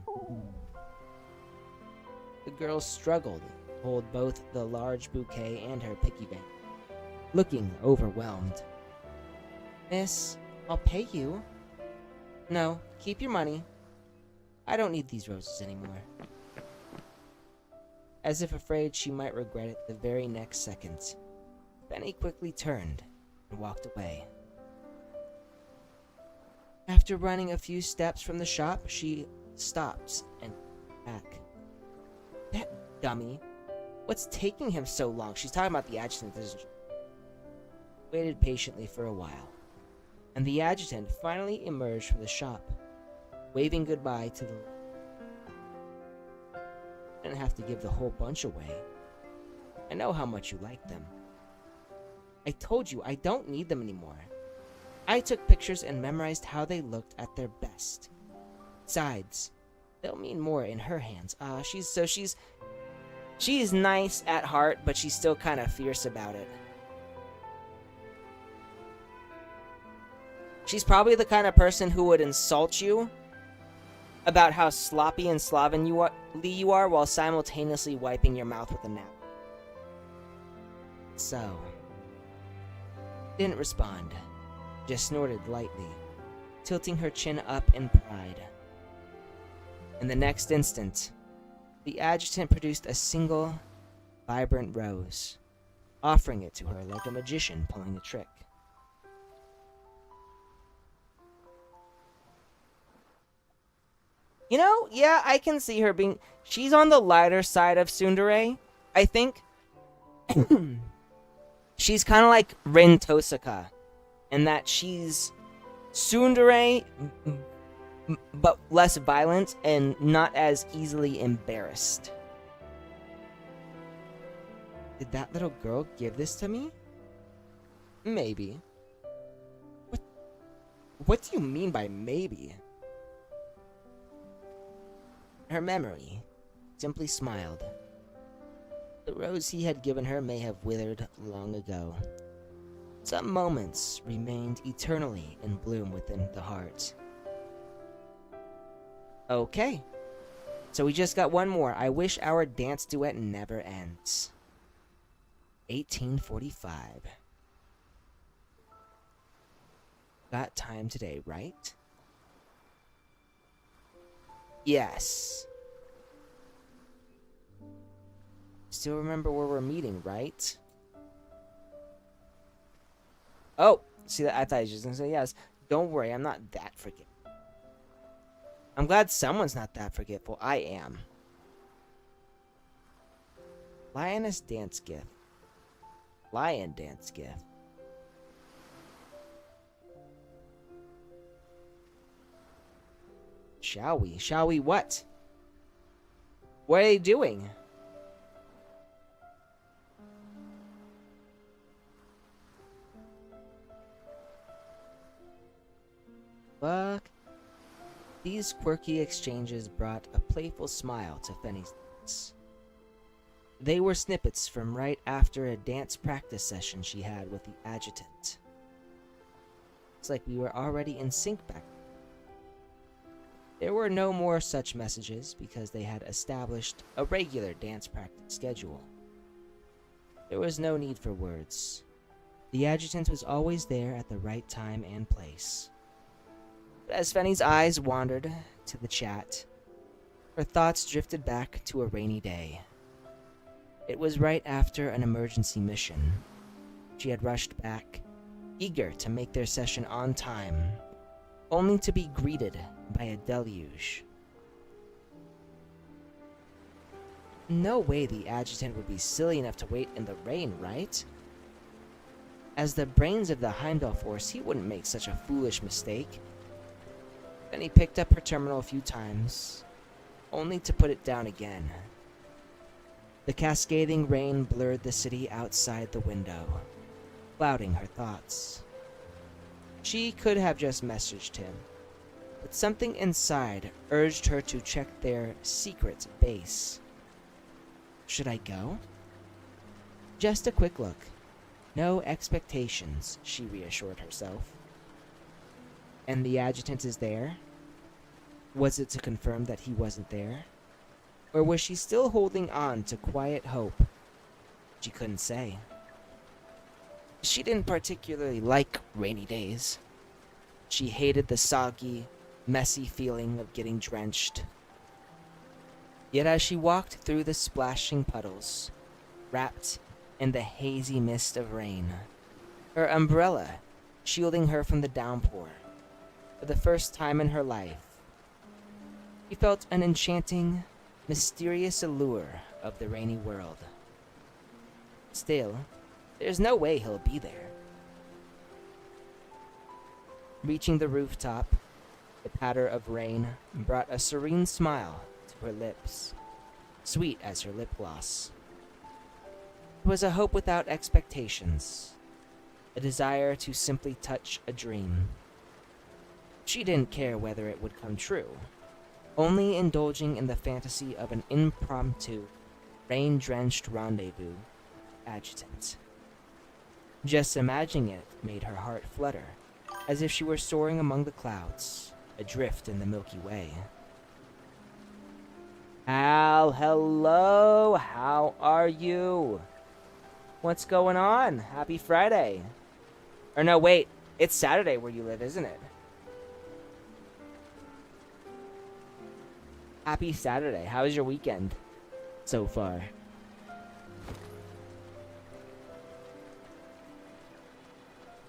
The girl struggled to hold both the large bouquet and her piggy bank, looking overwhelmed. Miss, I'll pay you. No, keep your money. I don't need these roses anymore. as if afraid she might regret it the very next second. Benny quickly turned and walked away. After running a few steps from the shop, she stopped and came back. That dummy. What's taking him so long? She's talking about the adjutant, isn't she? Waited patiently for a while, and the adjutant finally emerged from the shop, waving goodbye to the... Didn't have to give the whole bunch away. I know how much you like them. I told you I don't need them anymore. I took pictures and memorized how they looked at their best. Besides, they'll mean more in her hands. She's nice at heart, but she's still kind of fierce about it. She's probably the kind of person who would insult you about how sloppy and slovenly you are while simultaneously wiping your mouth with a napkin. So, didn't respond, just snorted lightly, tilting her chin up in pride. In the next instant, the adjutant produced a single, vibrant rose, offering it to her like a magician pulling a trick. You know, yeah, I can see her being... She's on the lighter side of tsundere, I think. She's kind of like Rin Tosaka, in that she's tsundere, but less violent and not as easily embarrassed. Did that little girl give this to me? Maybe. What do you mean by maybe? Her memory simply smiled. The rose he had given her may have withered long ago. Some moments remained eternally in bloom within the heart. Okay. So we just got one more. I wish our dance duet never ends. 1845. Got time today, right? Yes. Still remember where we're meeting, right? Oh, see that? I thought you were just gonna say yes. Don't worry, I'm not that forgetful. I'm glad someone's not that forgetful. I am. Lioness dance gift. Lion dance gift. Shall we? Shall we what? What are they doing? Fuck. These quirky exchanges brought a playful smile to Fenny's lips. They were snippets from right after a dance practice session she had with the adjutant. It's like we were already in sync back then. There were no more such messages because they had established a regular dance practice schedule. There was no need for words. The adjutant was always there at the right time and place. But as Fenny's eyes wandered to the chat, her thoughts drifted back to a rainy day. It was right after an emergency mission. She had rushed back, eager to make their session on time, only to be greeted by a deluge. No way the adjutant would be silly enough to wait in the rain, right? As the brains of the Heimdall force, he wouldn't make such a foolish mistake. Then he picked up her terminal a few times, only to put it down again. The cascading rain blurred the city outside the window, clouding her thoughts. She could have just messaged him, but something inside urged her to check their secret base. Should I go? Just a quick look. No expectations, she reassured herself. And the adjutant is there? Was it to confirm that he wasn't there? Or was she still holding on to quiet hope? She couldn't say. She didn't particularly like rainy days. She hated the soggy, messy feeling of getting drenched. Yet as she walked through the splashing puddles, wrapped in the hazy mist of rain, her umbrella shielding her from the downpour, for the first time in her life, she felt an enchanting, mysterious allure of the rainy world. Still, there's no way he'll be there. Reaching the rooftop, the patter of rain brought a serene smile to her lips, sweet as her lip gloss. It was a hope without expectations, a desire to simply touch a dream. She didn't care whether it would come true, only indulging in the fantasy of an impromptu, rain-drenched rendezvous adjutant. Just imagining it made her heart flutter, as if she were soaring among the clouds, adrift in the Milky Way. Al, hello, how are you? What's going on? Happy Friday. Or no, wait, it's Saturday where you live, isn't it? Happy Saturday. How was your weekend so far?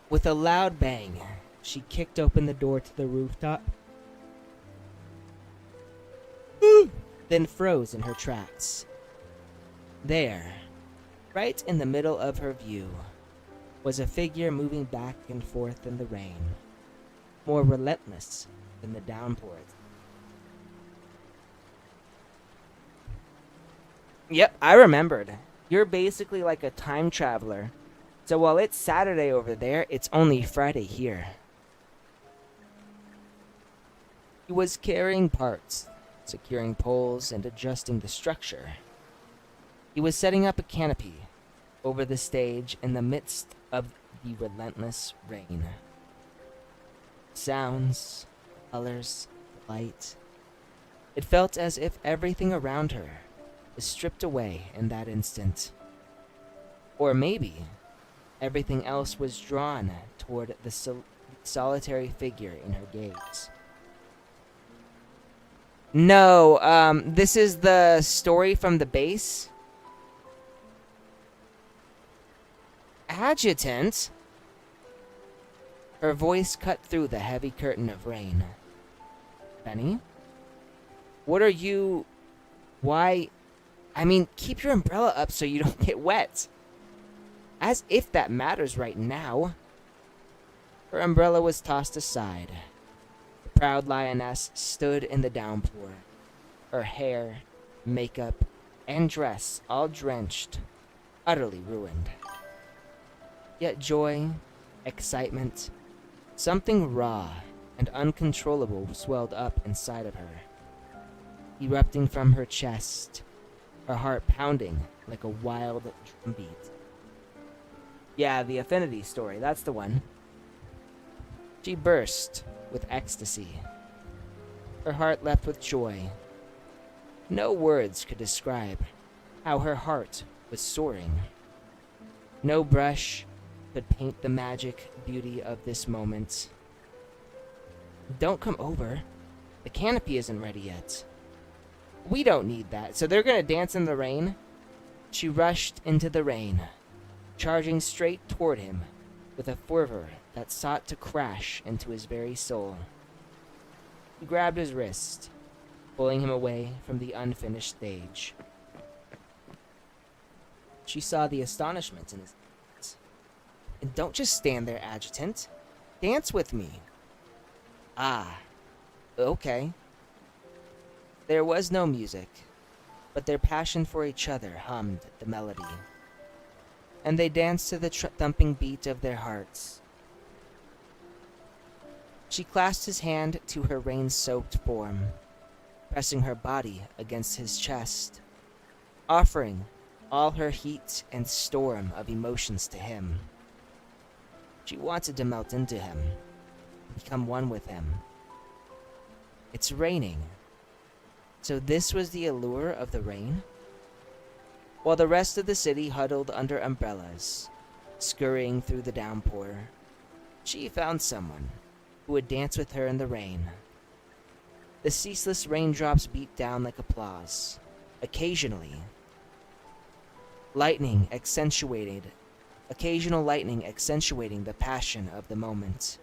With a loud bang, she kicked open the door to the rooftop, then froze in her tracks. There, right in the middle of her view, was a figure moving back and forth in the rain, more relentless than the downpour. Yep, I remembered. You're basically like a time traveler. So while it's Saturday over there, it's only Friday here. He was carrying parts, securing poles and adjusting the structure. He was setting up a canopy over the stage in the midst of the relentless rain. Sounds, colors, light. It felt as if everything around her was stripped away in that instant. Or maybe everything else was drawn toward the solitary figure in her gaze. No, this is the story from the base. Adjutant? Her voice cut through the heavy curtain of rain. Benny? What are you... Why... I mean, keep your umbrella up so you don't get wet. As if that matters right now. Her umbrella was tossed aside. The proud lioness stood in the downpour, her hair, makeup, and dress all drenched, utterly ruined. Yet joy, excitement, something raw and uncontrollable swelled up inside of her, erupting from her chest, her heart pounding like a wild drumbeat. Yeah, the Affinity story, that's the one. She burst with ecstasy. Her heart leapt with joy. No words could describe how her heart was soaring. No brush could paint the magic beauty of this moment. Don't come over. The canopy isn't ready yet. We don't need that, so they're gonna dance in the rain? She rushed into the rain, charging straight toward him with a fervor that sought to crash into his very soul. He grabbed his wrist, pulling him away from the unfinished stage. She saw the astonishment in his eyes. And don't just stand there, Adjutant. Dance with me. Ah, okay. There was no music, but their passion for each other hummed the melody. And they danced to the thumping beat of their hearts. She clasped his hand to her rain-soaked form, pressing her body against his chest, offering all her heat and storm of emotions to him. She wanted to melt into him, become one with him. It's raining. So this was the allure of the rain? While the rest of the city huddled under umbrellas, scurrying through the downpour, she found someone who would dance with her in the rain. The ceaseless raindrops beat down like applause, Occasionally, lightning accentuated, occasional lightning accentuating the passion of the moment.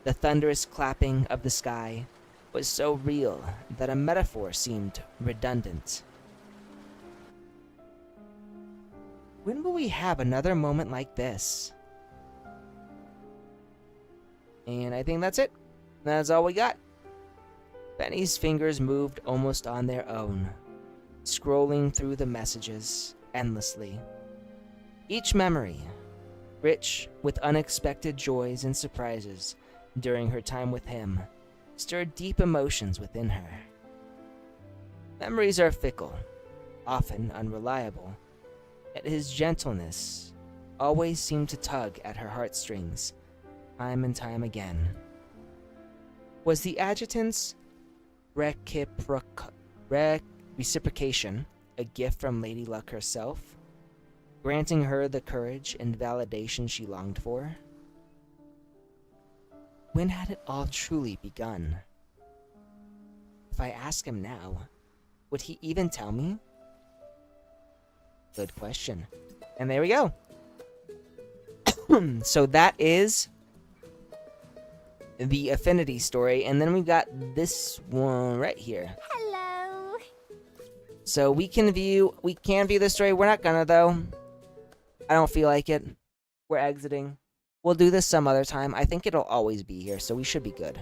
The thunderous clapping of the sky was so real that a metaphor seemed redundant. When will we have another moment like this? And I think that's it. That's all we got. Benny's fingers moved almost on their own, scrolling through the messages endlessly. Each memory, rich with unexpected joys and surprises during her time with him, stirred deep emotions within her. Memories are fickle, often unreliable, yet his gentleness always seemed to tug at her heartstrings, time and time again. Was the adjutant's reciprocation a gift from Lady Luck herself, granting her the courage and validation she longed for? When had it all truly begun? If I ask him now, would he even tell me? Good question. And there we go. So that is the Affinity story, and then we got this one right here. Hello. So we can view the story. We're not gonna though. I don't feel like it. We're exiting. We'll do this some other time. I think it'll always be here, so we should be good.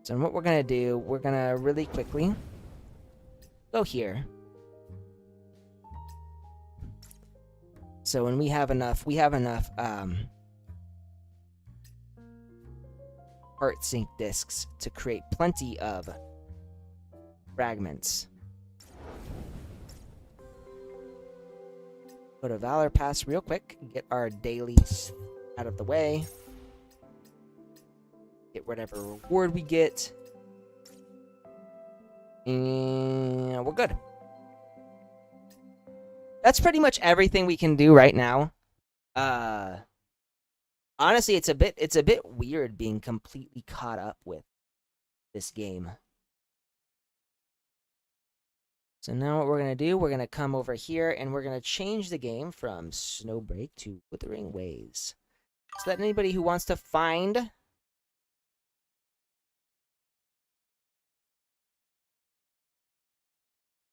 So what we're gonna do, we're gonna really quickly go here. So when we have enough heart sync discs to create plenty of fragments. Go to Valor Pass real quick, get our dailies out of the way. Get whatever reward we get. And we're good. That's pretty much everything we can do right now. Honestly, it's a bit weird being completely caught up with this game. So now what we're going to do, we're going to come over here and we're going to change the game from Snowbreak to Withering Waves. So that anybody who wants to find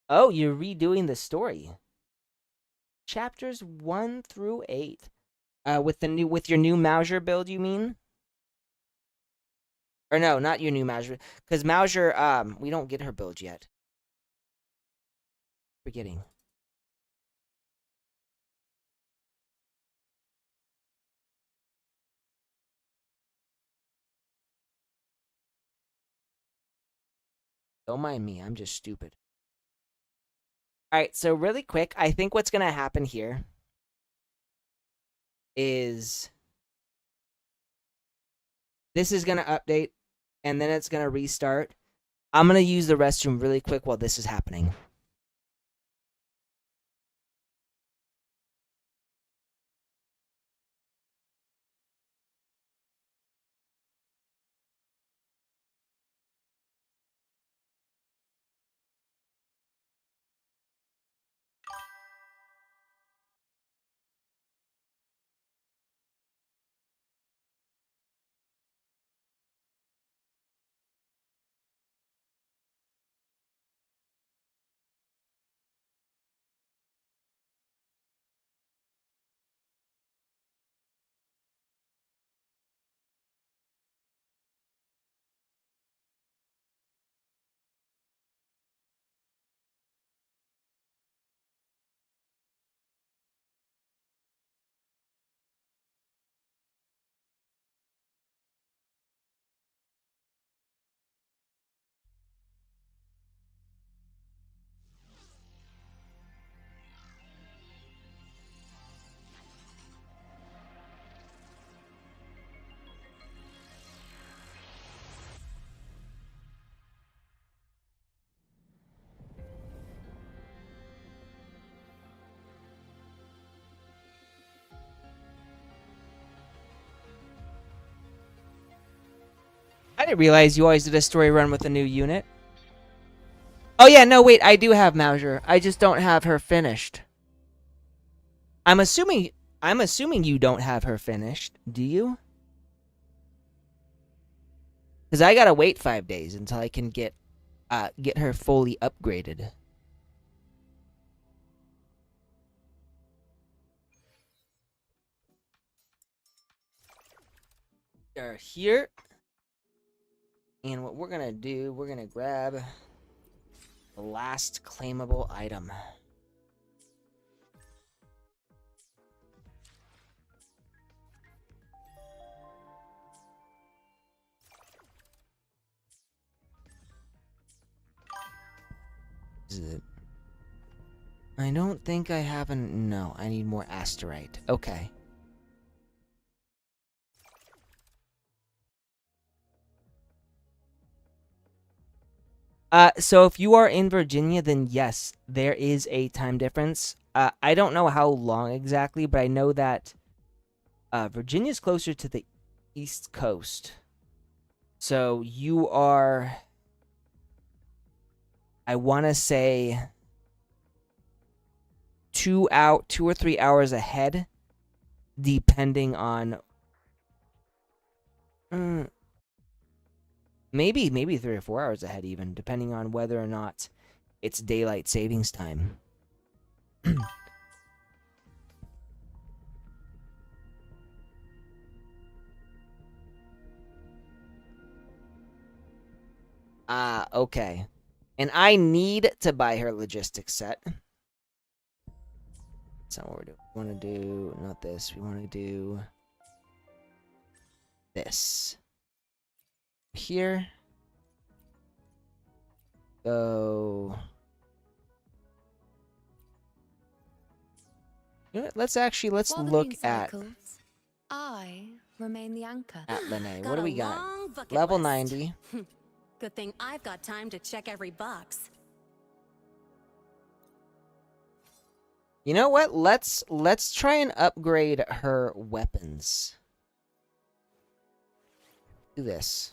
Oh, you're redoing the story. Chapters 1 through 8. With your new Mauser build, you mean? Or no, not your new Mauser, because Mauser, we don't get her build yet. Forgetting. Don't mind me, I'm just stupid. Alright, so really quick, I think what's gonna happen here is this is gonna update, and then it's gonna restart. I'm gonna use the restroom really quick while this is happening. I didn't realize you always did a story run with a new unit. Oh yeah, no wait, I do have Mauser. I just don't have her finished. I'm assuming you don't have her finished. Do you? Because I gotta wait 5 days until I can get her fully upgraded. Are here. And what we're gonna do, we're gonna grab the last claimable item. Is it? I don't think I have an... No, I need more asterite. Okay. So if you are in Virginia, then yes, there is a time difference. I don't know how long exactly, but I know that Virginia's closer to the East Coast. So you are... I want to say 2 or 3 hours ahead, depending on maybe 3 or 4 hours ahead, even depending on whether or not it's daylight savings time. Okay. And I need to buy her logistics set. That's not what we're doing. We want to do not this. We want to do this. Here. Go. You know what? Let's While the look moon at cycles, I remain the anchor. Lene. Got What do a we got? long bucket Level list. 90. Good thing I've got time to check every box. You know what? Let's try and upgrade her weapons. Do this.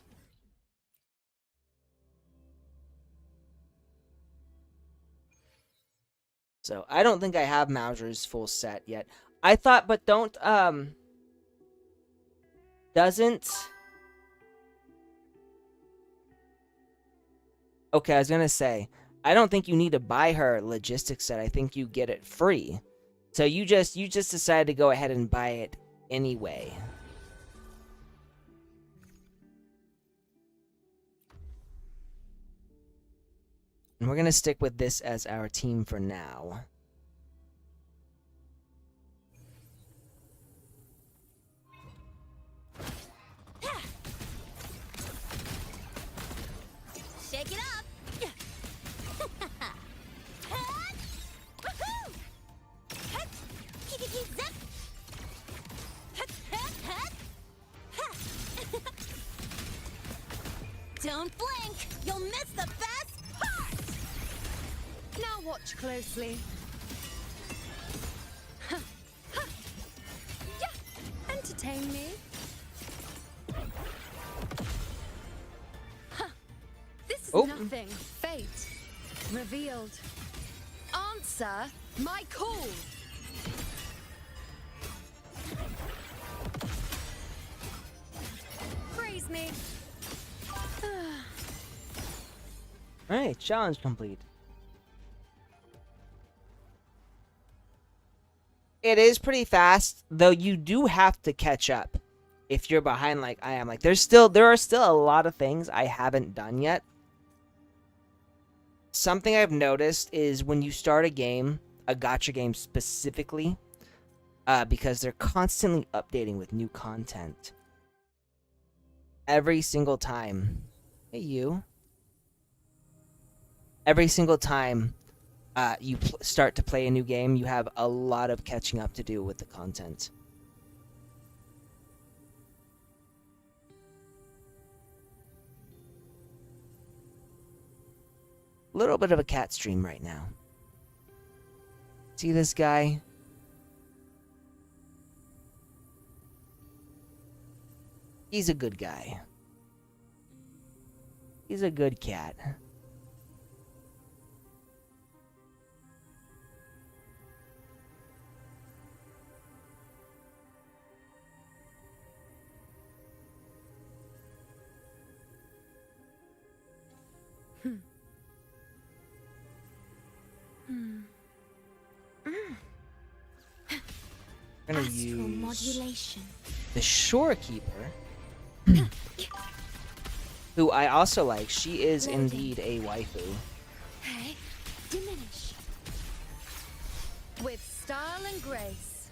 So I don't think I have Mauser's full set yet. I thought, but don't doesn't. Okay, I was gonna say, I don't think you need to buy her logistics set. I think you get it free. So you just decided to go ahead and buy it anyway. And we're gonna stick with this as our team for now. Shake it up! Woohoo! Zip! Don't blink! You'll miss the best part! Now watch closely. Yeah, entertain me. This is nothing. Fate revealed. Answer my call. Praise me. Alright, challenge complete. It is pretty fast, though you do have to catch up if you're behind like I am. Like there are still a lot of things I haven't done yet. Something I've noticed is when you start a game, a gacha game specifically, because they're constantly updating with new content. Every single time. Hey, you. Every single time you start to play a new game, you have a lot of catching up to do with the content. A little bit of a cat stream right now. See this guy? He's a good guy. He's a good cat. We're gonna Astral use modulation. the Shorekeeper, who I also like. She is indeed a waifu. Hey, diminish. With style and grace.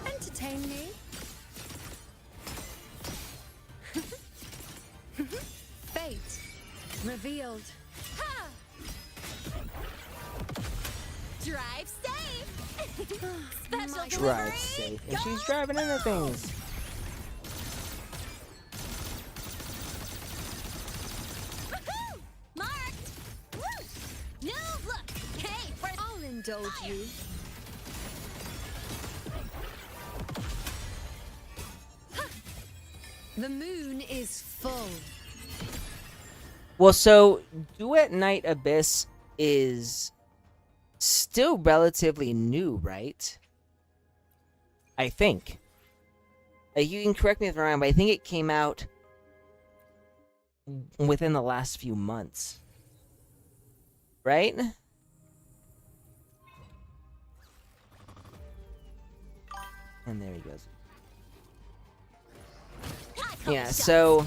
Entertain me. Fate revealed. Ha! Drive safe. Special My Drive delivery. safe, and she's driving into things. Woohoo! Marked. Woo! New look. Hey, I'll indulge you. The moon is full. Well, so Duet Night Abyss is still relatively new, right? I think. You can correct me if I'm wrong, but I think it came out within the last few months. Right? And there he goes. Yeah, so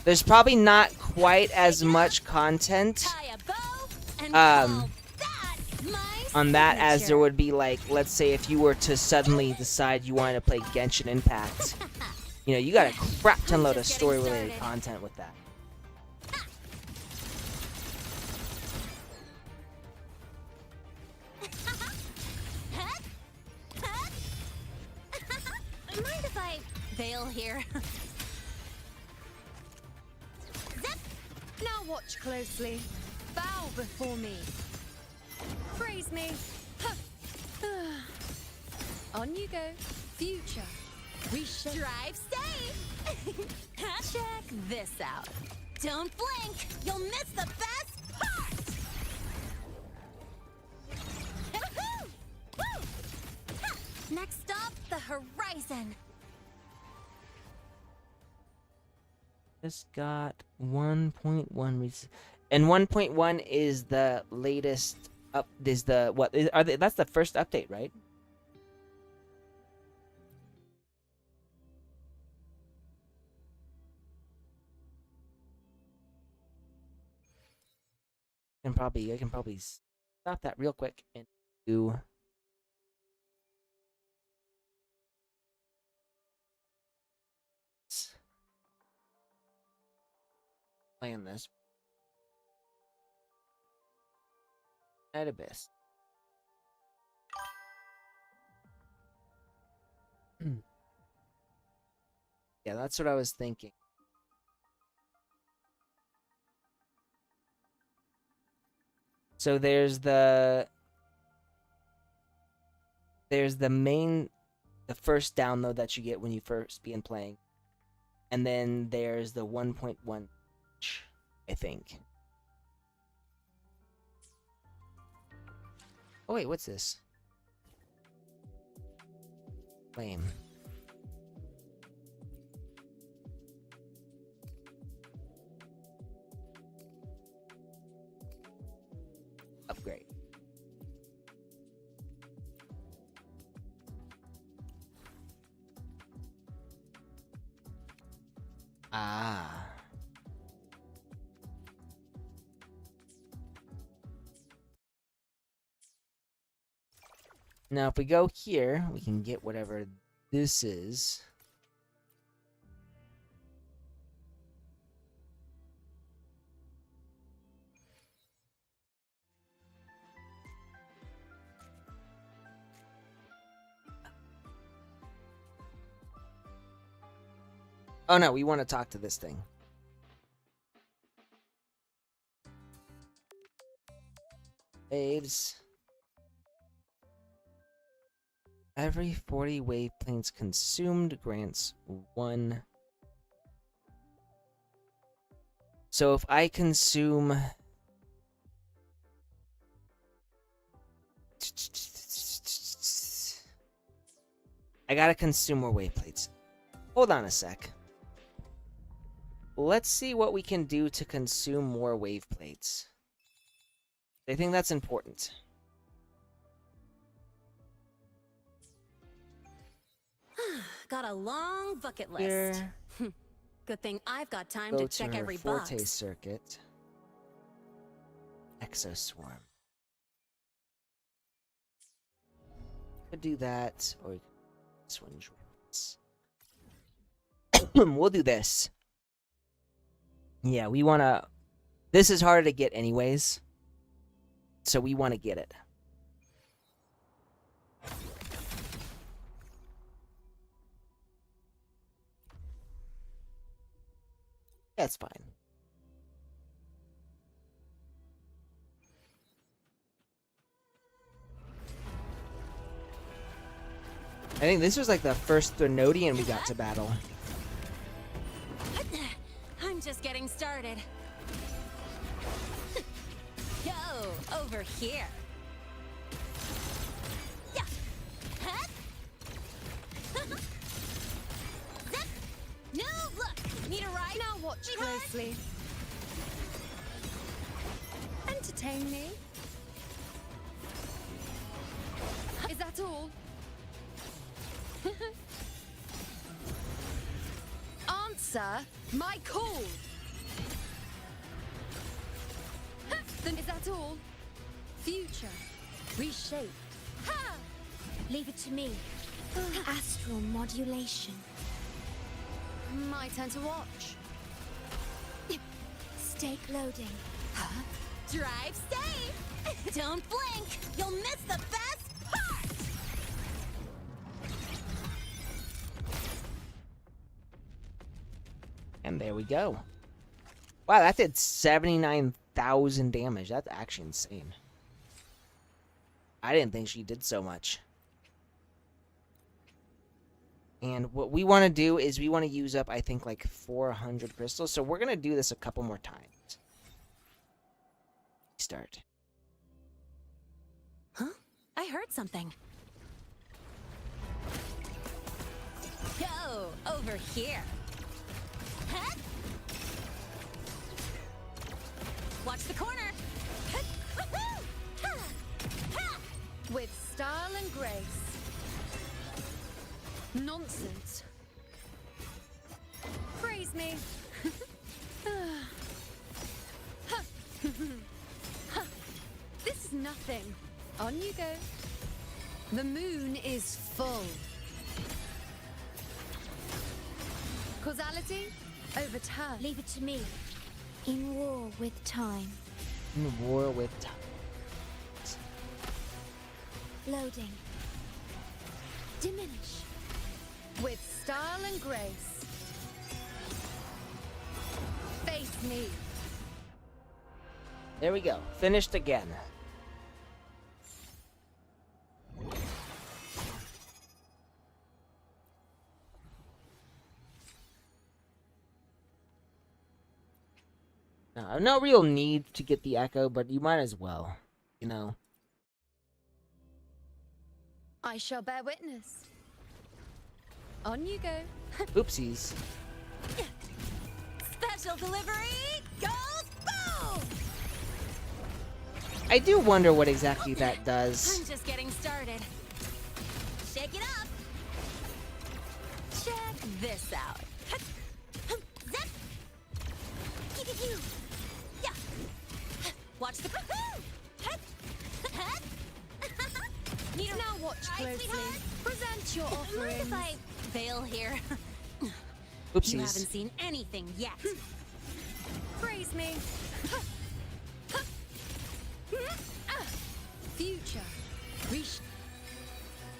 there's probably not quite as much content tie a bow and Um, call that my on that as there signature. would be, like, let's say if you were to suddenly decide you wanted to play Genshin Impact. You know, you got a crap ton load of Just getting story-related started. content with that. Huh? Huh? Mind if I bail here? Zip! Now watch closely. Bow before me. Praise me. On you go. Future. We shall. Drive safe! Check this out. Don't blink! You'll miss the best part! Woohoo! Woo! Ha! Next stop, the horizon. Just got 1.1 and 1.1 is the latest up. Is the what? Are they, that's the first update, right? I can probably stop that real quick and do. Playing this. At Abyss. Yeah, that's what I was thinking. So there's the first download that you get when you first begin playing. And then there's the 1.1, I think. Oh wait, what's this? Lame. Upgrade. Ah. Now, if we go here, we can get whatever this is. Oh no, we want to talk to this thing. Waves. Every 40 wave planes consumed grants 1 So if I consume... I gotta consume more wave plates. Hold on a sec. Let's see what we can do to consume more wave plates. I think that's important. Got a long bucket list. Here, Good thing I've got time go to to check her every Forte box. circuit. Exoswarm. Could do that, or we could swing drills. We'll do this. Yeah, we wanna... This is harder to get anyways. So we want to get it. That's fine. I think this was like the first Threnodian we got to battle. I'm just getting started. Go over here. Yeah. Huh? Zip. No, look. Need a ride? Now watch Sweetheart? closely. Entertain me. Is that all? Answer my call. Then is that all? Future reshaped. Ha! Leave it to me. Astral modulation. My turn to watch. Stake loading. Drive safe. Don't blink. You'll miss the best part. And there we go. Wow, that did 79,000 damage. That's actually insane. I didn't think she did so much. And what we want to do is we want to use up, I think, like 400 crystals. So we're going to do this a couple more times. Start. Huh? I heard something. Go over here. Huh? Watch the corner. Huh? Woohoo! Ha! Ha! With style and grace. Nonsense. Praise me. This is nothing. On you go. The moon is full. Causality overturned. Leave it to me. In war with time. In war with time. Loading. Diminish. With style and grace. Face me. There we go. Finished again. No real need to get the echo, but you might as well, you know. I shall bear witness. On you go. Oopsies. Special delivery goes boom! I do wonder what exactly that does. I'm just getting started. Shake it up. Check this out. Zip. Yeah. Watch the. Need a Now watch ride, closely. sweetheart? Present your Mind offerings. if I bail here? You Oopsies. haven't seen anything yet. Praise me. Future.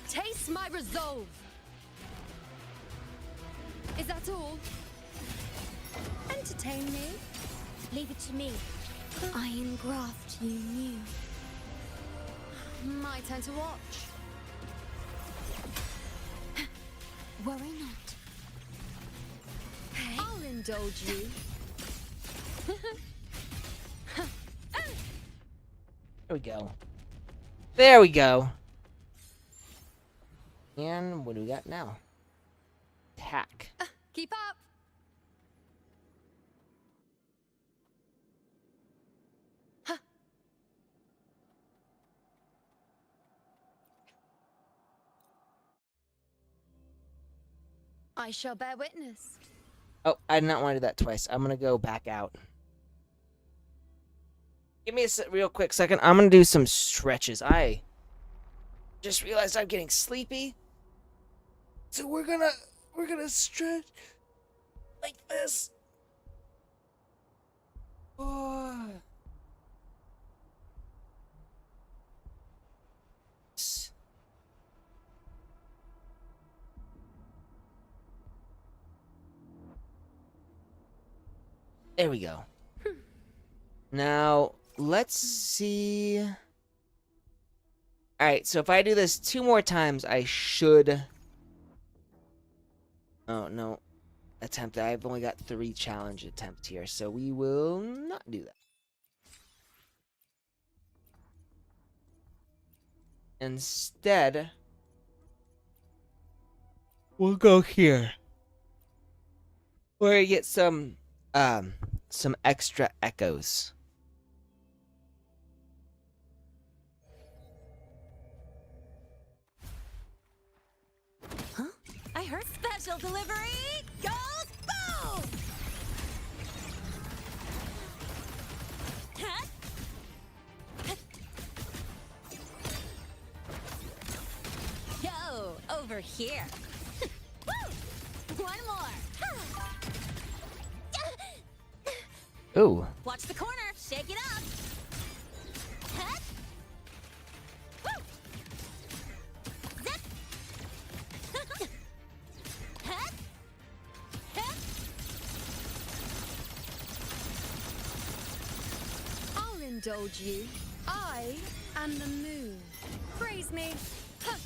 Taste my resolve. Is that all? Entertain me. Leave it to me. I engraft you new. My turn to watch. Worry not. I'll indulge you. There we go. There we go. And what do we got now? Attack. Keep up. I shall bear witness. Oh, I did not want to do that twice. I'm gonna go back out. Give me a real quick second. I'm gonna do some stretches. I just realized I'm getting sleepy. So we're gonna stretch like this. Oh. There we go. Now, let's see. Alright, so if I do this 2 more times, I should... Oh, no. Attempt. I've only got 3 challenge attempts here, so we will not do that. Instead, we'll go here. Where you get some extra echoes. Huh? I heard special delivery goes boom! Huh? Yo, over here. Woo! One more. Ooh. Watch the corner. Shake it up. Huh? Woo! Zip. Huh? Huh? I'll indulge you. I am the moon. Praise me. Huh.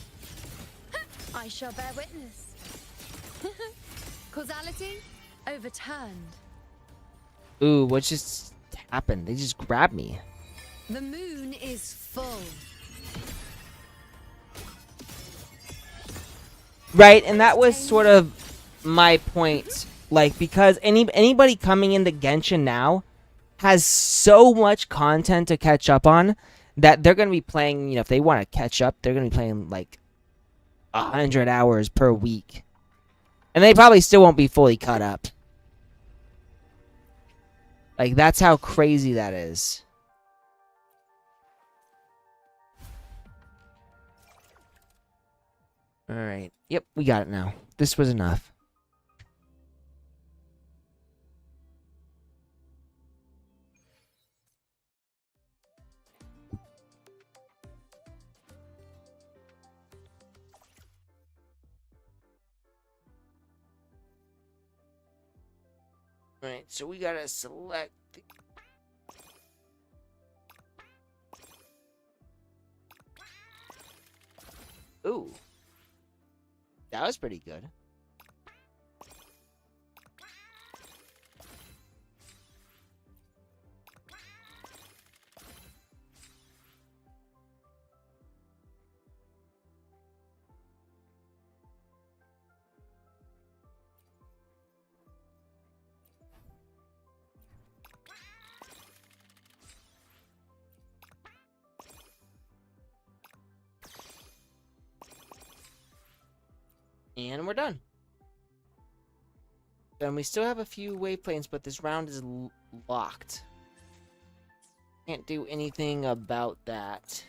Huh. I shall bear witness. Causality overturned. Ooh, what just happened? They just grabbed me. The moon is full. Right, and that was sort of my point. Like, because anybody coming into Genshin now has so much content to catch up on that they're going to be playing, you know, if they want to catch up, they're going to be playing like 100 hours per week. And they probably still won't be fully caught up. Like, that's how crazy that is. Alright. Yep, we got it now. This was enough. Alright, so we gotta select... Ooh. That was pretty good. And we're done. And we still have a few waypoints, but this round is locked. Can't do anything about that.